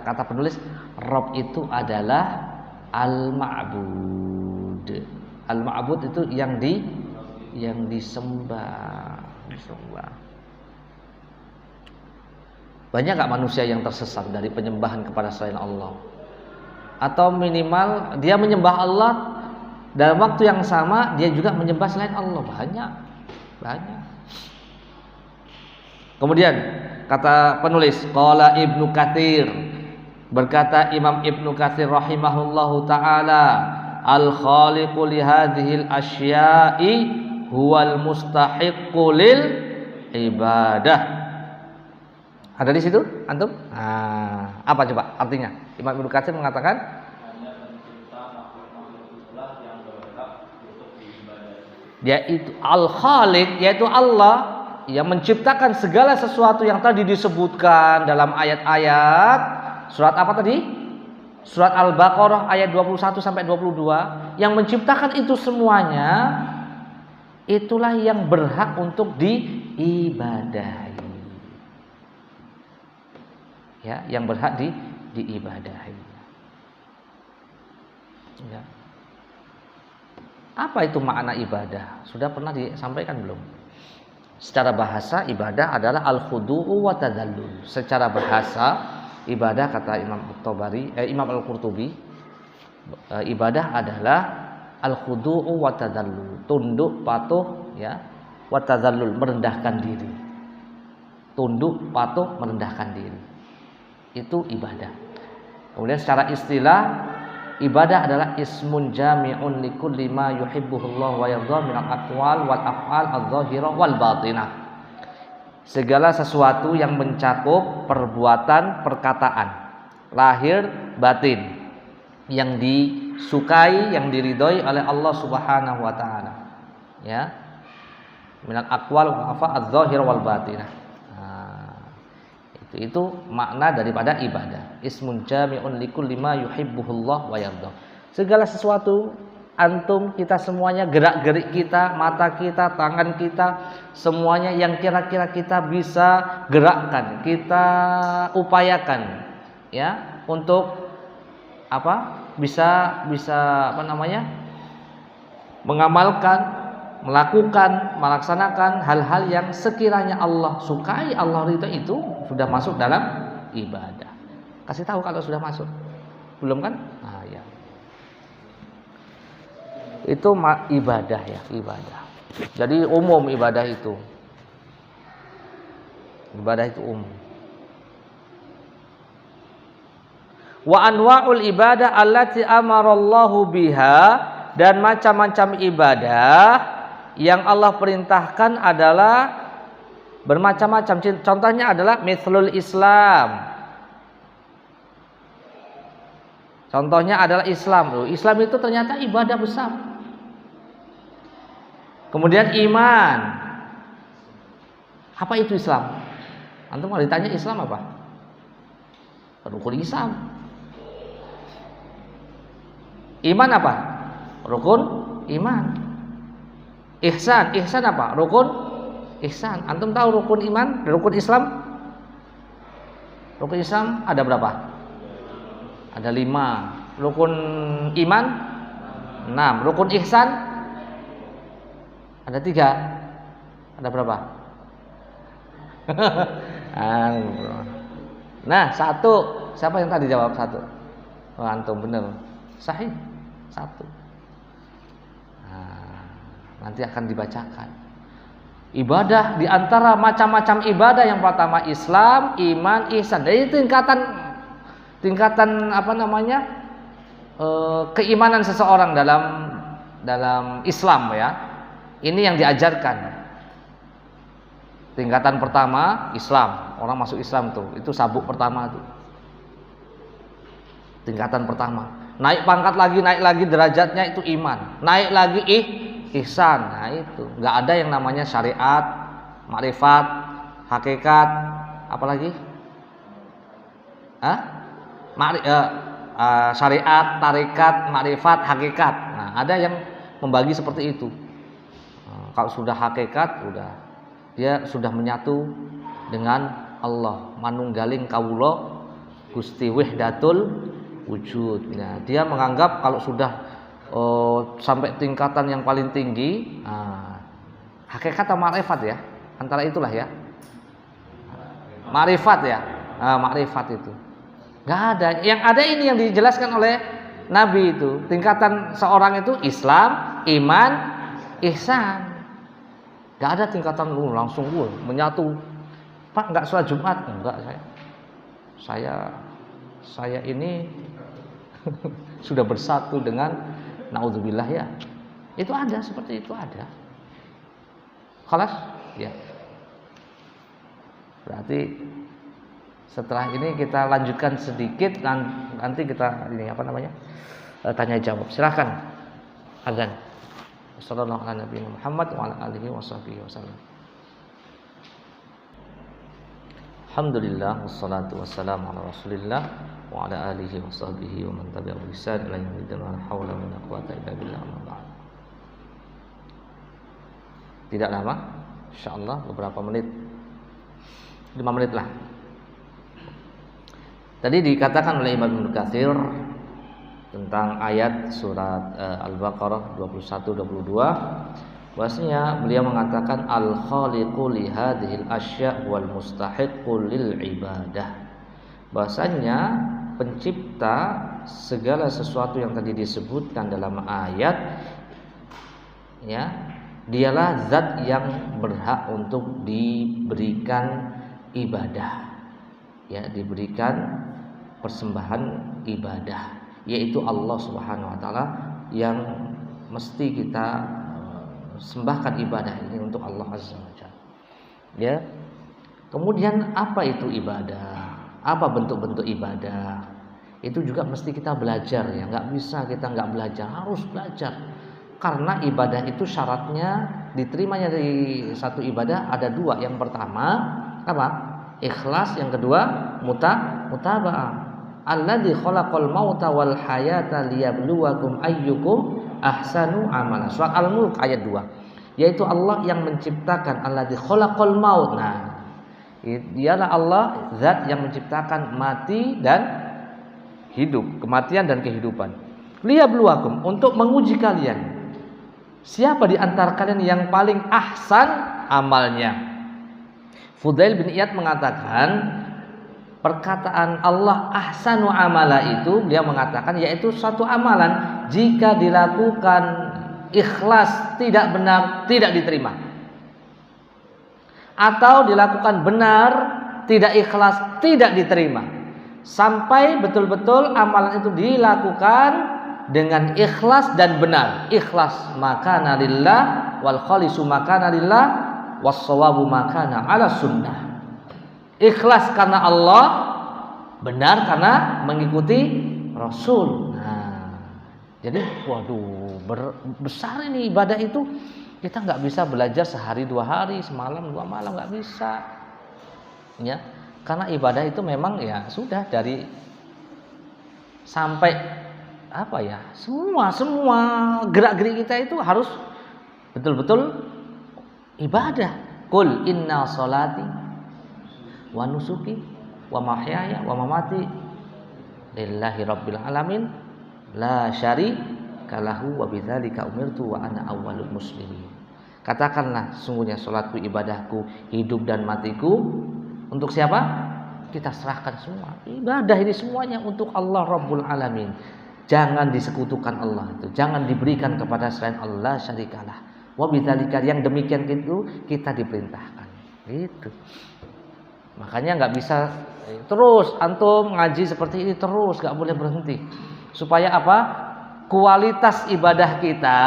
kata penulis? Rabb itu adalah Al-Ma'bud. Al-Ma'bud itu yang disembah. Banyak enggak manusia yang tersesat dari penyembahan kepada selain Allah? Atau minimal dia menyembah Allah, dalam waktu yang sama dia juga menyembah selain Allah. Banyak. Kemudian kata penulis, qala Ibnu Katsir, berkata Imam Ibnu Katsir rahimahullahu taala, al-khaliqu li hadhil asya'i huwal mustahiqqu lil ibadah. Ada di situ antum? Nah, apa coba artinya? Imam Ibnu Katsir mengatakan dia itu al-khaliq, yaitu Allah yang menciptakan segala sesuatu yang tadi disebutkan dalam ayat-ayat. Surat apa tadi? Surat Al-Baqarah ayat 21 sampai 22, yang menciptakan itu semuanya, itulah yang berhak untuk diibadahi. Ya, yang berhak diibadahi. Ya. Apa itu makna ibadah? Sudah pernah disampaikan belum? Secara bahasa ibadah adalah al-khudu'u wa tadallul. Secara bahasa ibadah kata Imam Al-Qurtubi, ibadah adalah al-khudu'u wa tadallul, tunduk patuh ya, wa tadallul, merendahkan diri. Tunduk patuh merendahkan diri. Itu ibadah. Kemudian secara istilah ibadah adalah ismun jami'un likulli ma yuhibbuhullah wa yardha minal aqwal wal af'al adh-dhahirah wal batinah. Segala sesuatu yang mencakup perbuatan, perkataan, lahir, batin, yang disukai, yang diridhoi oleh Allah Subhanahu wa taala. Ya. Minal aqwal wal af'al adh-dhahirah wal batinah. Itu makna daripada ibadah. Ismun jami'un likulli ma yuhibbuhullah wa yardha. Segala sesuatu, antum, kita semuanya, gerak-gerik kita, mata kita, tangan kita, semuanya yang kira-kira kita bisa gerakkan, kita upayakan ya untuk apa? Bisa mengamalkan, melaksanakan hal-hal yang sekiranya Allah sukai, Allah ridha, itu sudah masuk dalam ibadah. Kasih tahu kalau sudah masuk. Belum kan? Nah, ya. Itu ibadah ya, ibadah. Jadi umum ibadah itu. Ibadah itu umum. Wa anwa'ul ibadah allati amarallahu biha, dan macam-macam ibadah yang Allah perintahkan adalah bermacam-macam. Contohnya adalah mithlul Islam. Contohnya adalah Islam. Islam itu ternyata ibadah besar. Kemudian iman. Apa itu Islam? Antum kalau ditanya Islam apa? Rukun Islam. Iman apa? Rukun iman. Ihsan apa? Rukun ihsan. Antum tahu rukun iman, rukun Islam? Rukun Islam ada berapa? Ada 5. Rukun iman 6. Rukun ihsan ada 3. Ada berapa? Nah, 1. Siapa yang tadi jawab 1? Oh, antum benar. Sahih. 1. Nanti akan dibacakan. Ibadah, diantara macam-macam ibadah yang pertama Islam, iman, ihsan. Jadi tingkatan keimanan seseorang dalam Islam ya. Ini yang diajarkan. Tingkatan pertama Islam, orang masuk Islam itu sabuk pertama tuh. Tingkatan pertama. Naik pangkat lagi, naik lagi derajatnya itu iman. Naik lagi ihsan. Nah itu, nggak ada yang namanya syariat, makrifat, hakikat, apalagi? Syariat, tarekat, makrifat, hakikat. Nah, ada yang membagi seperti itu. Kalau sudah hakikat, dia sudah menyatu dengan Allah, manunggaling kawula Gusti Wahdatul Wujud. Nah, dia menganggap kalau sudah sampai tingkatan yang paling tinggi, hakikat atau makrifat ya, antara itulah ya, makrifat ya, makrifat itu nggak ada. Yang ada ini yang dijelaskan oleh Nabi itu, tingkatan seorang itu Islam, iman, ihsan. Nggak ada tingkatan langsung menyatu. Pak nggak sholat Jumat? Enggak, saya ini sudah bersatu dengan naudzubillah ya. Itu ada, seperti itu ada. Khalas? Ya. Berarti setelah ini kita lanjutkan sedikit, nanti kita tanya jawab. Silakan. Azan. Sallallahu alaihi Nabi Muhammad wa ala alihi washabihi wasallam. Alhamdulillah wassalatu wassalamu ala Rasulillah wa ala alihi washabihi wa man tabi'ahu bi ihsan ila yaumil din. La haula wa la quwwata illa billah. Tidak lama, insyaallah beberapa menit. 5 menit lah. Tadi dikatakan oleh Imam Ibnu Katsir tentang ayat surat Al-Baqarah 21-22, bahwasanya beliau mengatakan al-khaliqu li hadhil asya' wal mustahiqqu lil ibadah, bahwasanya pencipta segala sesuatu yang tadi disebutkan dalam ayat, ya, dialah zat yang berhak untuk diberikan ibadah, ya, diberikan persembahan ibadah, yaitu Allah Subhanahu wa taala yang mesti kita sembahkan ibadah ini untuk Allah Azza wa Jalla. Ya. Kemudian apa itu ibadah? Apa bentuk-bentuk ibadah? Itu juga mesti kita belajar, ya. Nggak bisa kita nggak belajar, harus belajar. Karena ibadah itu syaratnya diterimanya dari satu ibadah ada dua. Yang pertama apa? Ikhlas. Yang kedua mutaba'ah. Alladzi khalaqal mauta wal hayata liyabluwakum ayyukum ahsanu amala. Surat Al-Mulk ayat 2. Yaitu Allah yang menciptakan, alladzi khalaqal maut. Nah, dialah Allah zat yang menciptakan mati dan hidup, kematian dan kehidupan. Liyabluwakum, untuk menguji kalian. Siapa di antara kalian yang paling ahsan amalnya? Fudail bin Iyad mengatakan perkataan Allah ahsanu amala itu, beliau mengatakan yaitu suatu amalan jika dilakukan ikhlas tidak benar tidak diterima, atau dilakukan benar tidak ikhlas tidak diterima, sampai betul-betul amalan itu dilakukan dengan ikhlas dan benar. Ikhlas makana lillah, wal khalisu makana lillah, was-shawabu makana ala sunnah. Ikhlas karena Allah, benar karena mengikuti Rasul. Nah, jadi waduh, besar ini ibadah itu. Kita nggak bisa belajar sehari 2 hari, semalam 2 malam, nggak bisa. Ya, karena ibadah itu memang ya sudah dari sampai apa ya, semua gerak-gerik kita itu harus betul-betul ibadah. Qul inna sholati wa nusuki wa mahyaya wa mamati lillahi rabbil alamin la syarika lahu wa bidzalika umirtu wa ana awwalul muslimin. Katakanlah, sungguhnya salatku, ibadahku, hidup dan matiku untuk siapa? Kita serahkan semua. Ibadah ini semuanya untuk Allah Rabbul Alamin. Jangan disekutukan Allah itu, jangan diberikan kepada selain Allah syarikalah. Wa bidzalika, yang demikian itu kita diperintahkan. Itu. Makanya nggak bisa terus antum ngaji seperti ini terus, nggak boleh berhenti. Supaya apa? Kualitas ibadah kita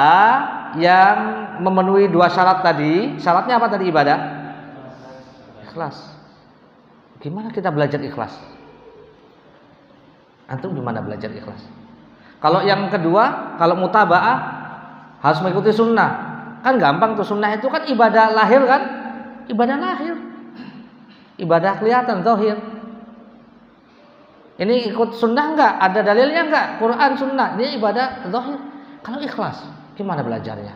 yang memenuhi 2 syarat tadi. Syaratnya apa tadi ibadah? Ikhlas. Gimana kita belajar ikhlas? Antum gimana belajar ikhlas? Kalau yang kedua, kalau mutaba'ah harus mengikuti sunnah. Kan gampang tuh, sunnah itu kan ibadah lahir kan? Ibadah lahir. Ibadah kelihatan, zahir. Ini ikut sunnah enggak? Ada dalilnya enggak? Quran, sunnah. Ini ibadah zahir. Kalau ikhlas, gimana belajarnya?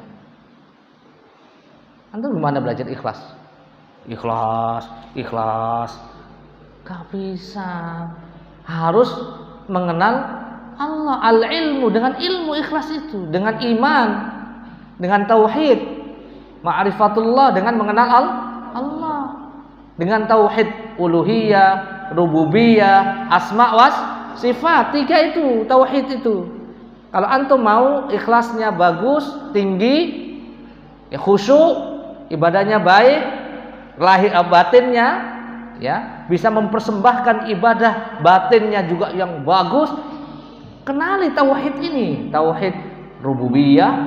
Antum gimana belajar ikhlas? Ikhlas. Gak bisa. Harus mengenal Allah, al-ilmu, dengan ilmu ikhlas itu, dengan iman, dengan tauhid, ma'rifatullah, dengan mengenal Allah, dengan tauhid uluhiyah, rububiyah, asma was sifat. 3 itu tauhid itu. Kalau antum mau ikhlasnya bagus, tinggi, ya khusyuk, ibadahnya baik, lahir batinnya ya bisa mempersembahkan ibadah batinnya juga yang bagus. Kenali tauhid ini, tauhid rububiyah,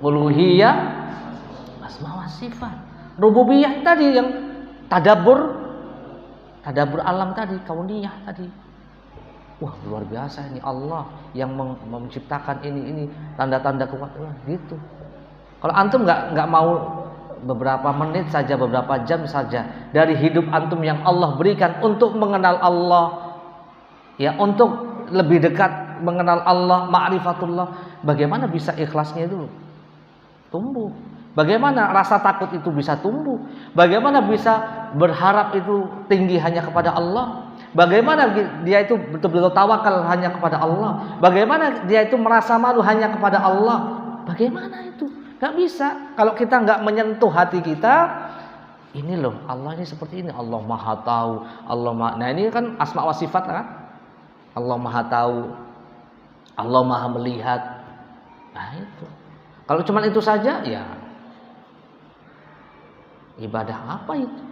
uluhiyah, asma wa sifat. Rububiyah tadi yang tadabbur alam tadi, kauniyah tadi. Wah, luar biasa ini Allah yang menciptakan ini tanda-tanda kekuasaan gitu. Kalau antum nggak mau beberapa menit saja, beberapa jam saja dari hidup antum yang Allah berikan untuk mengenal Allah, ya, untuk lebih dekat mengenal Allah, ma'rifatullah, bagaimana bisa ikhlasnya itu tumbuh? Bagaimana rasa takut itu bisa tumbuh? Bagaimana bisa berharap itu tinggi hanya kepada Allah? Bagaimana dia itu betul-betul tawakal hanya kepada Allah? Bagaimana dia itu merasa malu hanya kepada Allah? Bagaimana itu? Gak bisa. Kalau kita gak menyentuh hati kita, ini loh Allah ini seperti ini. Allah Maha Tahu. Nah ini kan asma wa sifat kan? Allah Maha Tahu. Allah Maha Melihat. Nah itu. Kalau cuma itu saja, ya ibadah apa itu?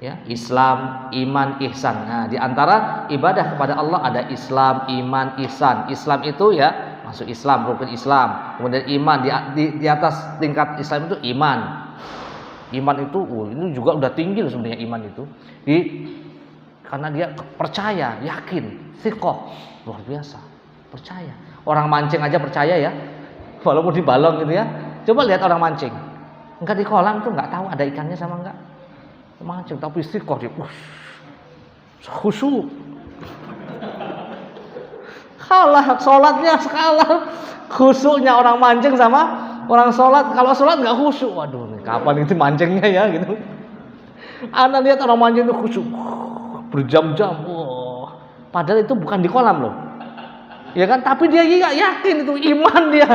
Ya, Islam, iman, ihsan. Nah, di antara ibadah kepada Allah ada Islam, iman, ihsan. Islam itu ya masuk Islam, rukun Islam. Kemudian iman di atas tingkat Islam itu iman. Iman itu ini juga udah tinggi loh sebenarnya iman itu. Karena dia percaya, yakin, thiqah, luar biasa. Percaya. Orang mancing aja percaya ya. Walaupun di balong gitu ya. Coba lihat orang mancing. Enggak di kolam tuh enggak tahu ada ikannya sama enggak. Mancing tapi istiqomah dia khusyuk. Kalah sholatnya kalah khusyuknya orang mancing sama orang sholat. Kalau sholat nggak khusyuk, waduh nih kapan itu mancingnya ya gitu. Anda lihat orang mancing itu khusyuk berjam-jam, padahal itu bukan di kolam loh, ya kan? Tapi dia nggak yakin itu iman dia.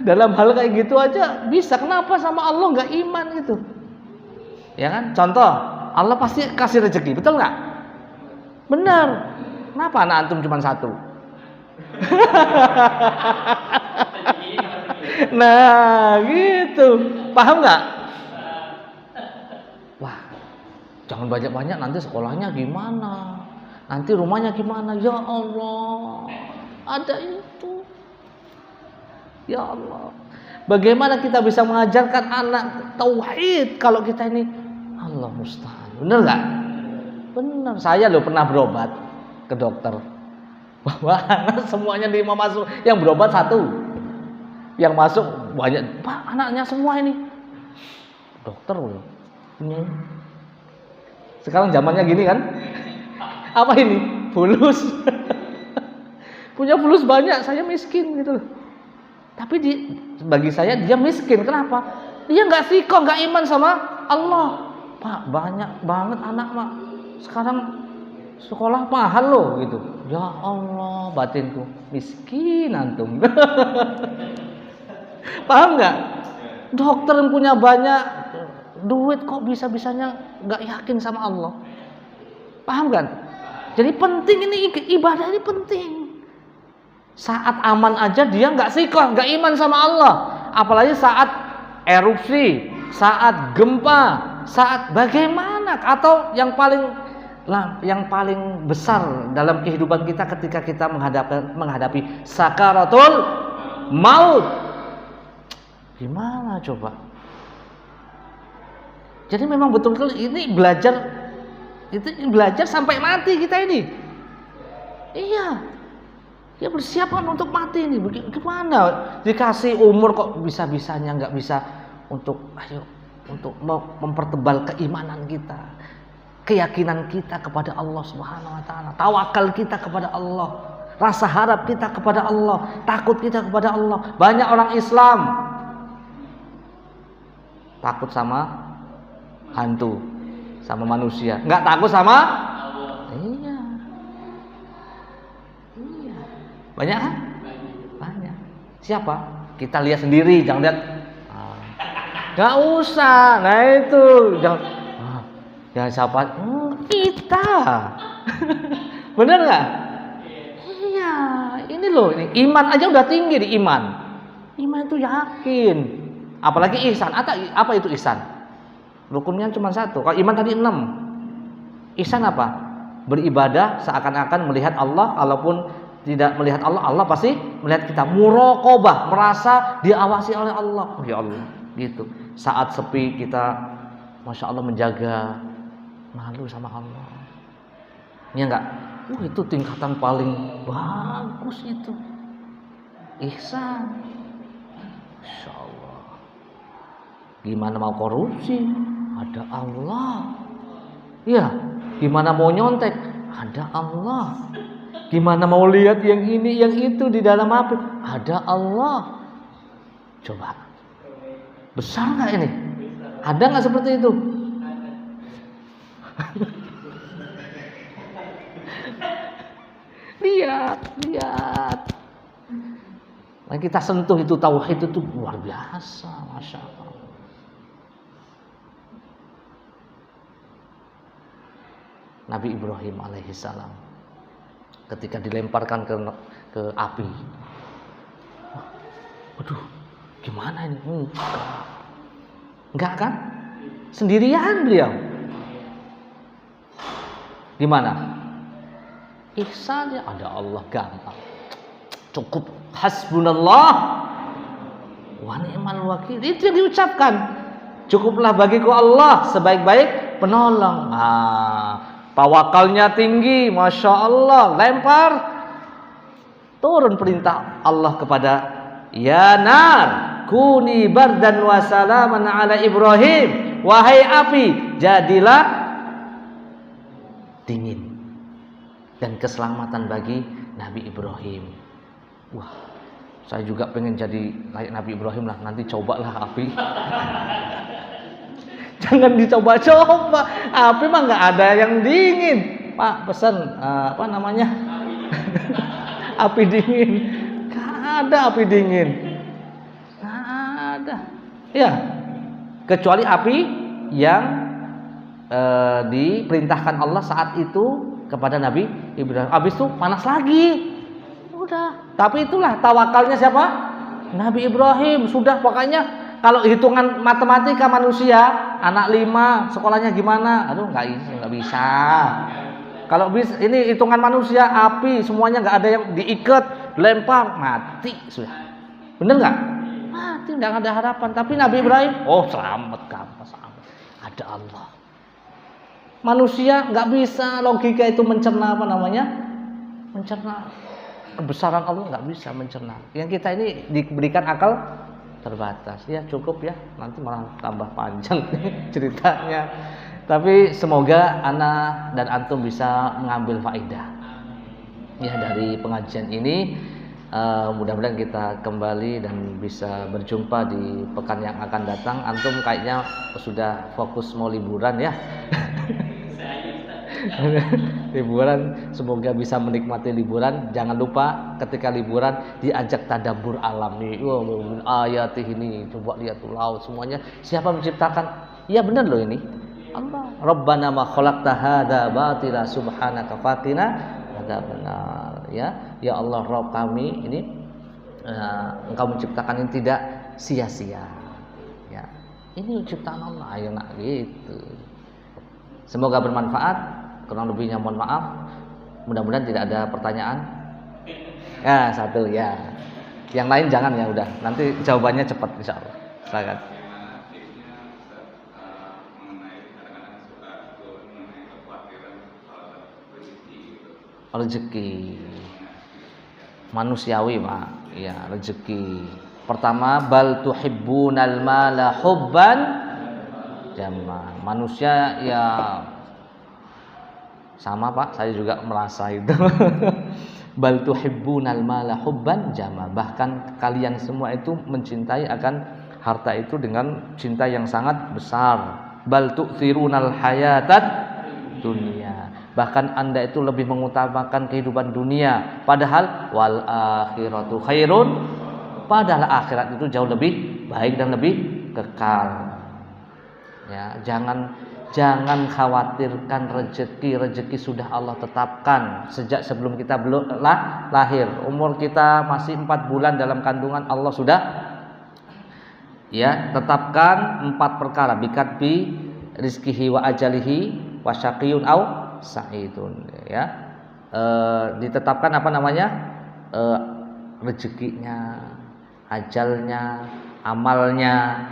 Dalam hal kayak gitu aja bisa. Kenapa sama Allah nggak iman gitu? Ya kan? Contoh, Allah pasti kasih rezeki, betul nggak? Benar. Kenapa anak antum cuma satu? Nah, gitu. Paham nggak? Wah, jangan banyak-banyak nanti sekolahnya gimana? Nanti rumahnya gimana? Ya Allah, ada itu. Ya Allah. Bagaimana kita bisa mengajarkan anak tauhid kalau kita ini Allah musta'an. Benar nggak? Benar. Saya loh pernah berobat ke dokter. Bahwa semuanya 5 masuk, yang berobat 1. Yang masuk banyak. Pak, anaknya semua ini. Dokter loh. Ini. Sekarang zamannya gini kan? Apa ini? Fulus. Punya fulus banyak, saya miskin gitu loh. Tapi bagi saya dia miskin. Kenapa? Dia nggak sikoh, nggak iman sama Allah. Pak, banyak banget anak mak. Sekarang sekolah mahal loh gitu. Ya Allah, batinku miskin antum. Paham nggak? Dokter yang punya banyak duit kok bisa-bisanya nggak yakin sama Allah. Paham kan? Jadi penting ini ibadah ini penting. Saat aman aja dia nggak sikoh, nggak iman sama Allah. Apalagi saat erupsi, saat gempa, saat bagaimana? Atau yang paling besar dalam kehidupan kita ketika kita menghadapi sakaratul maut. Gimana coba? Jadi memang betul-betul ini belajar sampai mati kita ini. Iya. Ya persiapan untuk mati ini. Gimana? Dikasih umur kok bisa-bisanya nggak bisa untuk mempertebal keimanan kita, keyakinan kita kepada Allah Subhanahu wa taala, tawakal kita kepada Allah, rasa harap kita kepada Allah, takut kita kepada Allah. Banyak orang Islam takut sama hantu, sama manusia, nggak takut sama Allah. Iya. Banyak kan? Banyak. Siapa? Kita lihat sendiri, jangan lihat. Gak usah. Nah itu, jangan siapa? Kita. Bener nggak? Iya. Ini loh, ini iman aja udah tinggi di iman. Iman itu yakin. Apalagi ihsan. Apa itu ihsan? Rukunnya cuma 1. Kalau iman tadi 6. Ihsan apa? Beribadah seakan-akan melihat Allah, kalaupun tidak melihat Allah, Allah pasti melihat kita. Muraqabah, merasa diawasi oleh Allah. Oh ya Allah, gitu. Saat sepi kita, masya Allah menjaga malu sama Allah. Iya enggak? Itu tingkatan paling bagus itu. Ihsan. Masya Allah. Gimana mau korupsi? Ada Allah. Iya. Gimana mau nyontek? Ada Allah. Gimana mau lihat yang ini, yang itu di dalam HP? Ada Allah. Coba. Besar nggak ini? Ada nggak seperti itu? Lihat. Nah, kita sentuh itu tauhid itu luar biasa, masya Allah. Nabi Ibrahim alaihissalam ketika dilemparkan ke api, waduh, gimana ini? Enggak kan? Sendirian beliau. Gimana? Ihsan ya, ada Allah, gampang. Cukup hasbunallah wa ni'mal wakil. Itu yang diucapkan. Cukuplah bagiku Allah sebaik-baik penolong. Tawakalnya tinggi, masya Allah. Lempar, turun perintah Allah kepada ya nar kuni bardan wa salaman ala Ibrahim. Wahai api, jadilah dingin dan keselamatan bagi Nabi Ibrahim. Wah, saya juga pengen jadi kayak Nabi Ibrahim lah. Nanti cobalah api. Jangan dicoba-coba. Api mah nggak ada yang dingin. Pak, pesan apa namanya? Api dingin. Nggak ada api dingin. Nggak ada. Ya, kecuali api yang diperintahkan Allah saat itu kepada Nabi Ibrahim. Habis itu panas lagi. Udah. Tapi itulah tawakalnya siapa? Nabi Ibrahim. Sudah, pokoknya kalau hitungan matematika manusia, anak 5, sekolahnya gimana? Aduh, nggak bisa. Kalau bisa, ini hitungan manusia, api, semuanya nggak ada yang diikat, lempar, mati sudah. Bener nggak? Mati, nggak ada harapan. Tapi Nabi Ibrahim, oh selamat kamu, selamat. Ada Allah. Manusia nggak bisa logika itu mencerna apa namanya? Mencerna kebesaran Allah, nggak bisa mencerna. Yang kita ini diberikan akal terbatas. Ya cukup ya, nanti malah tambah panjang ceritanya. Tapi semoga ana dan antum bisa mengambil faedah ya dari pengajian ini. Mudah-mudahan kita kembali dan bisa berjumpa di pekan yang akan datang. Antum kayaknya sudah fokus mau liburan ya. Liburan, semoga bisa menikmati liburan. Jangan lupa ketika liburan diajak tadabbur alam nih. Ayat ini coba lihat tuh laut semuanya. Siapa menciptakan? Ya benar loh ini. Allah. Rabbana ma khalaqta hadza batila subhanaka faqina adzabannar. Ya, ya Allah Rabb kami ini Engkau menciptakan ini tidak sia-sia. Ya. Ini ciptaan Allah, ayo nak gitu. Semoga bermanfaat. Kurang lebihnya mohon maaf. Mudah-mudahan tidak ada pertanyaan. Ya, satu ya. Yang lain jangan ya udah. Nanti jawabannya cepat insyaallah. Silakan. Rezeki manusiawi, Pak. Ya, rezeki. Pertama, bal tuhibbunal mala hubban jamma. Manusia ya sama Pak, saya juga merasa itu. Bal tuhibbunal mala hubban jamma. Bahkan kalian semua itu mencintai akan harta itu dengan cinta yang sangat besar. Bal tu'thirunal hayatat dunia. Bahkan Anda itu lebih mengutamakan kehidupan dunia, padahal wal akhiratu khairun. Padahal akhirat itu jauh lebih baik dan lebih kekal. Ya, jangan khawatirkan rezeki sudah Allah tetapkan sejak sebelum kita belum lahir. Umur kita masih 4 bulan dalam kandungan, Allah sudah ya tetapkan 4 perkara, bikatbi rizkihi wa ajalihi wa syaqiyun au sa'idun, ya. Ditetapkan apa namanya? Rezekinya, ajalnya, amalnya,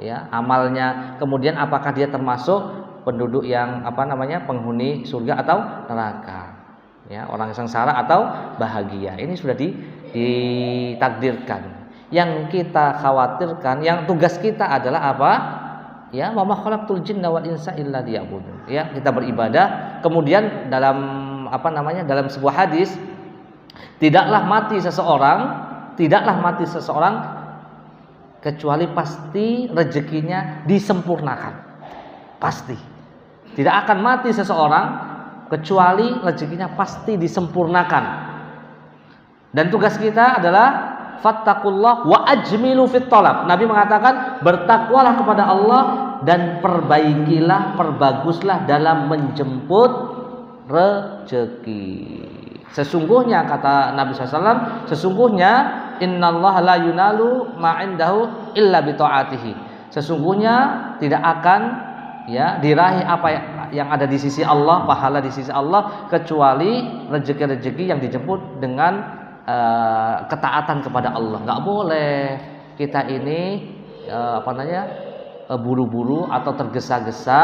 ya, amalnya. Kemudian apakah dia termasuk penduduk yang apa namanya? Penghuni surga atau neraka? Ya, orang sengsara atau bahagia. Ini sudah ditakdirkan. Yang kita khawatirkan, yang tugas kita adalah apa? Ya, wa ma khalaqtul jinna wal insa illa liya'budun. Ya, kita beribadah. Kemudian dalam apa namanya? Dalam sebuah hadis, tidaklah mati seseorang kecuali pasti rezekinya disempurnakan. Pasti. Tidak akan mati seseorang kecuali rezekinya pasti disempurnakan. Dan tugas kita adalah fattaqullah wa ajmilu fit talab. Nabi mengatakan bertakwalah kepada Allah dan perbaikilah, perbaguslah dalam menjemput rezeki. Sesungguhnya kata Nabi SAW, sesungguhnya innallaha la yunalu ma indahu illa bi taatihi. Sesungguhnya tidak akan diraih apa yang ada di sisi Allah, pahala di sisi Allah, kecuali rezeki-rezeki yang dijemput dengan ketaatan kepada Allah. Nggak boleh kita ini buru-buru atau tergesa-gesa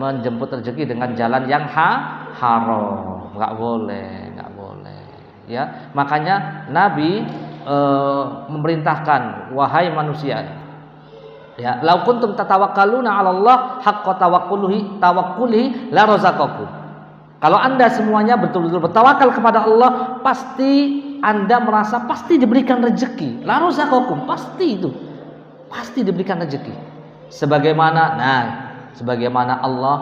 menjemput rezeki dengan jalan yang haram. Nggak boleh. Ya, makanya Nabi memerintahkan, wahai manusia, ya, lau kuntum tatawakkaluna 'ala Allah haqqa tawakkulihi la razaqakum. Kalau Anda semuanya betul-betul bertawakal kepada Allah, pasti Anda merasa pasti diberikan rezeki. La razaqakum, pasti itu. Pasti diberikan rezeki. Sebagaimana Allah,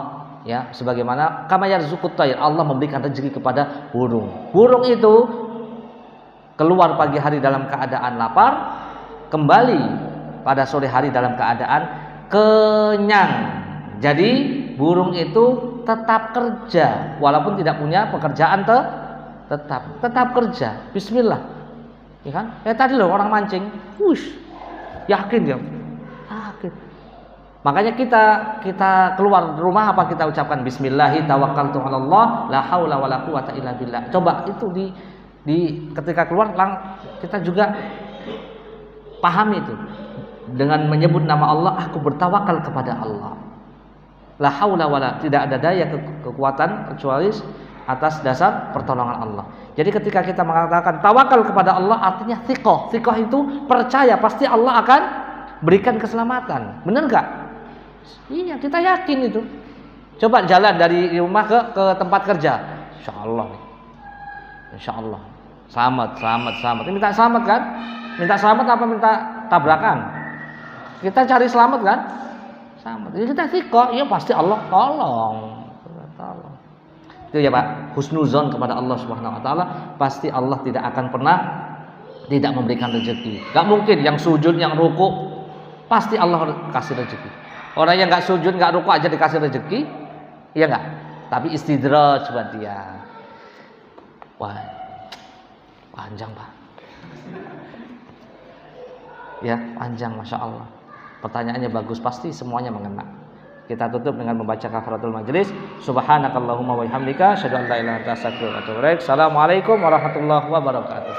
ya, sebagaimana kama yarzuqut tayr, Allah memberikan rezeki kepada burung. Burung itu keluar pagi hari dalam keadaan lapar, kembali pada sore hari dalam keadaan kenyang. Jadi burung itu tetap kerja walaupun tidak punya pekerjaan tetap kerja. Bismillah. Ya kan? Tadi loh orang mancing. Yakin ya? Yakin. Makanya kita keluar rumah apa kita ucapkan bismillahi tawakkaltu 'alallah la haula wala quwata illa billah. Coba itu di ketika keluar kita juga pahami itu. Dengan menyebut nama Allah, aku bertawakal kepada Allah. La haula wala, tidak ada daya kekuatan kecuali atas dasar pertolongan Allah. Jadi ketika kita mengatakan tawakal kepada Allah, artinya thiqah. Thiqah itu percaya pasti Allah akan berikan keselamatan. Benar enggak? Iya, kita yakin itu. Coba jalan dari rumah ke tempat kerja. Insyaallah. Insyaallah. Selamat. Minta selamat kan? Minta selamat apa minta tabrakan? Kita cari selamat kan? Selamat. Jadi kita thiqah, ya pasti Allah tolong. Itu ya Pak, husnuzon kepada Allah Subhanahu wa taala, pasti Allah tidak akan pernah tidak memberikan rezeki. Enggak mungkin yang sujud, yang ruku pasti Allah kasih rezeki. Orang yang enggak sujud, enggak ruku aja dikasih rezeki, iya enggak? Tapi istidraj buat dia. Wah. Panjang, Pak. Ya, panjang, Masya Allah. Pertanyaannya bagus, pasti semuanya mengena. Kita tutup dengan membaca kafaratul majlis. Subhanakallahumma wa bihamdika asyhadu an la ilaha illa anta astaghfiruka wa atubu ilaik. Assalamualaikum warahmatullahi wabarakatuh.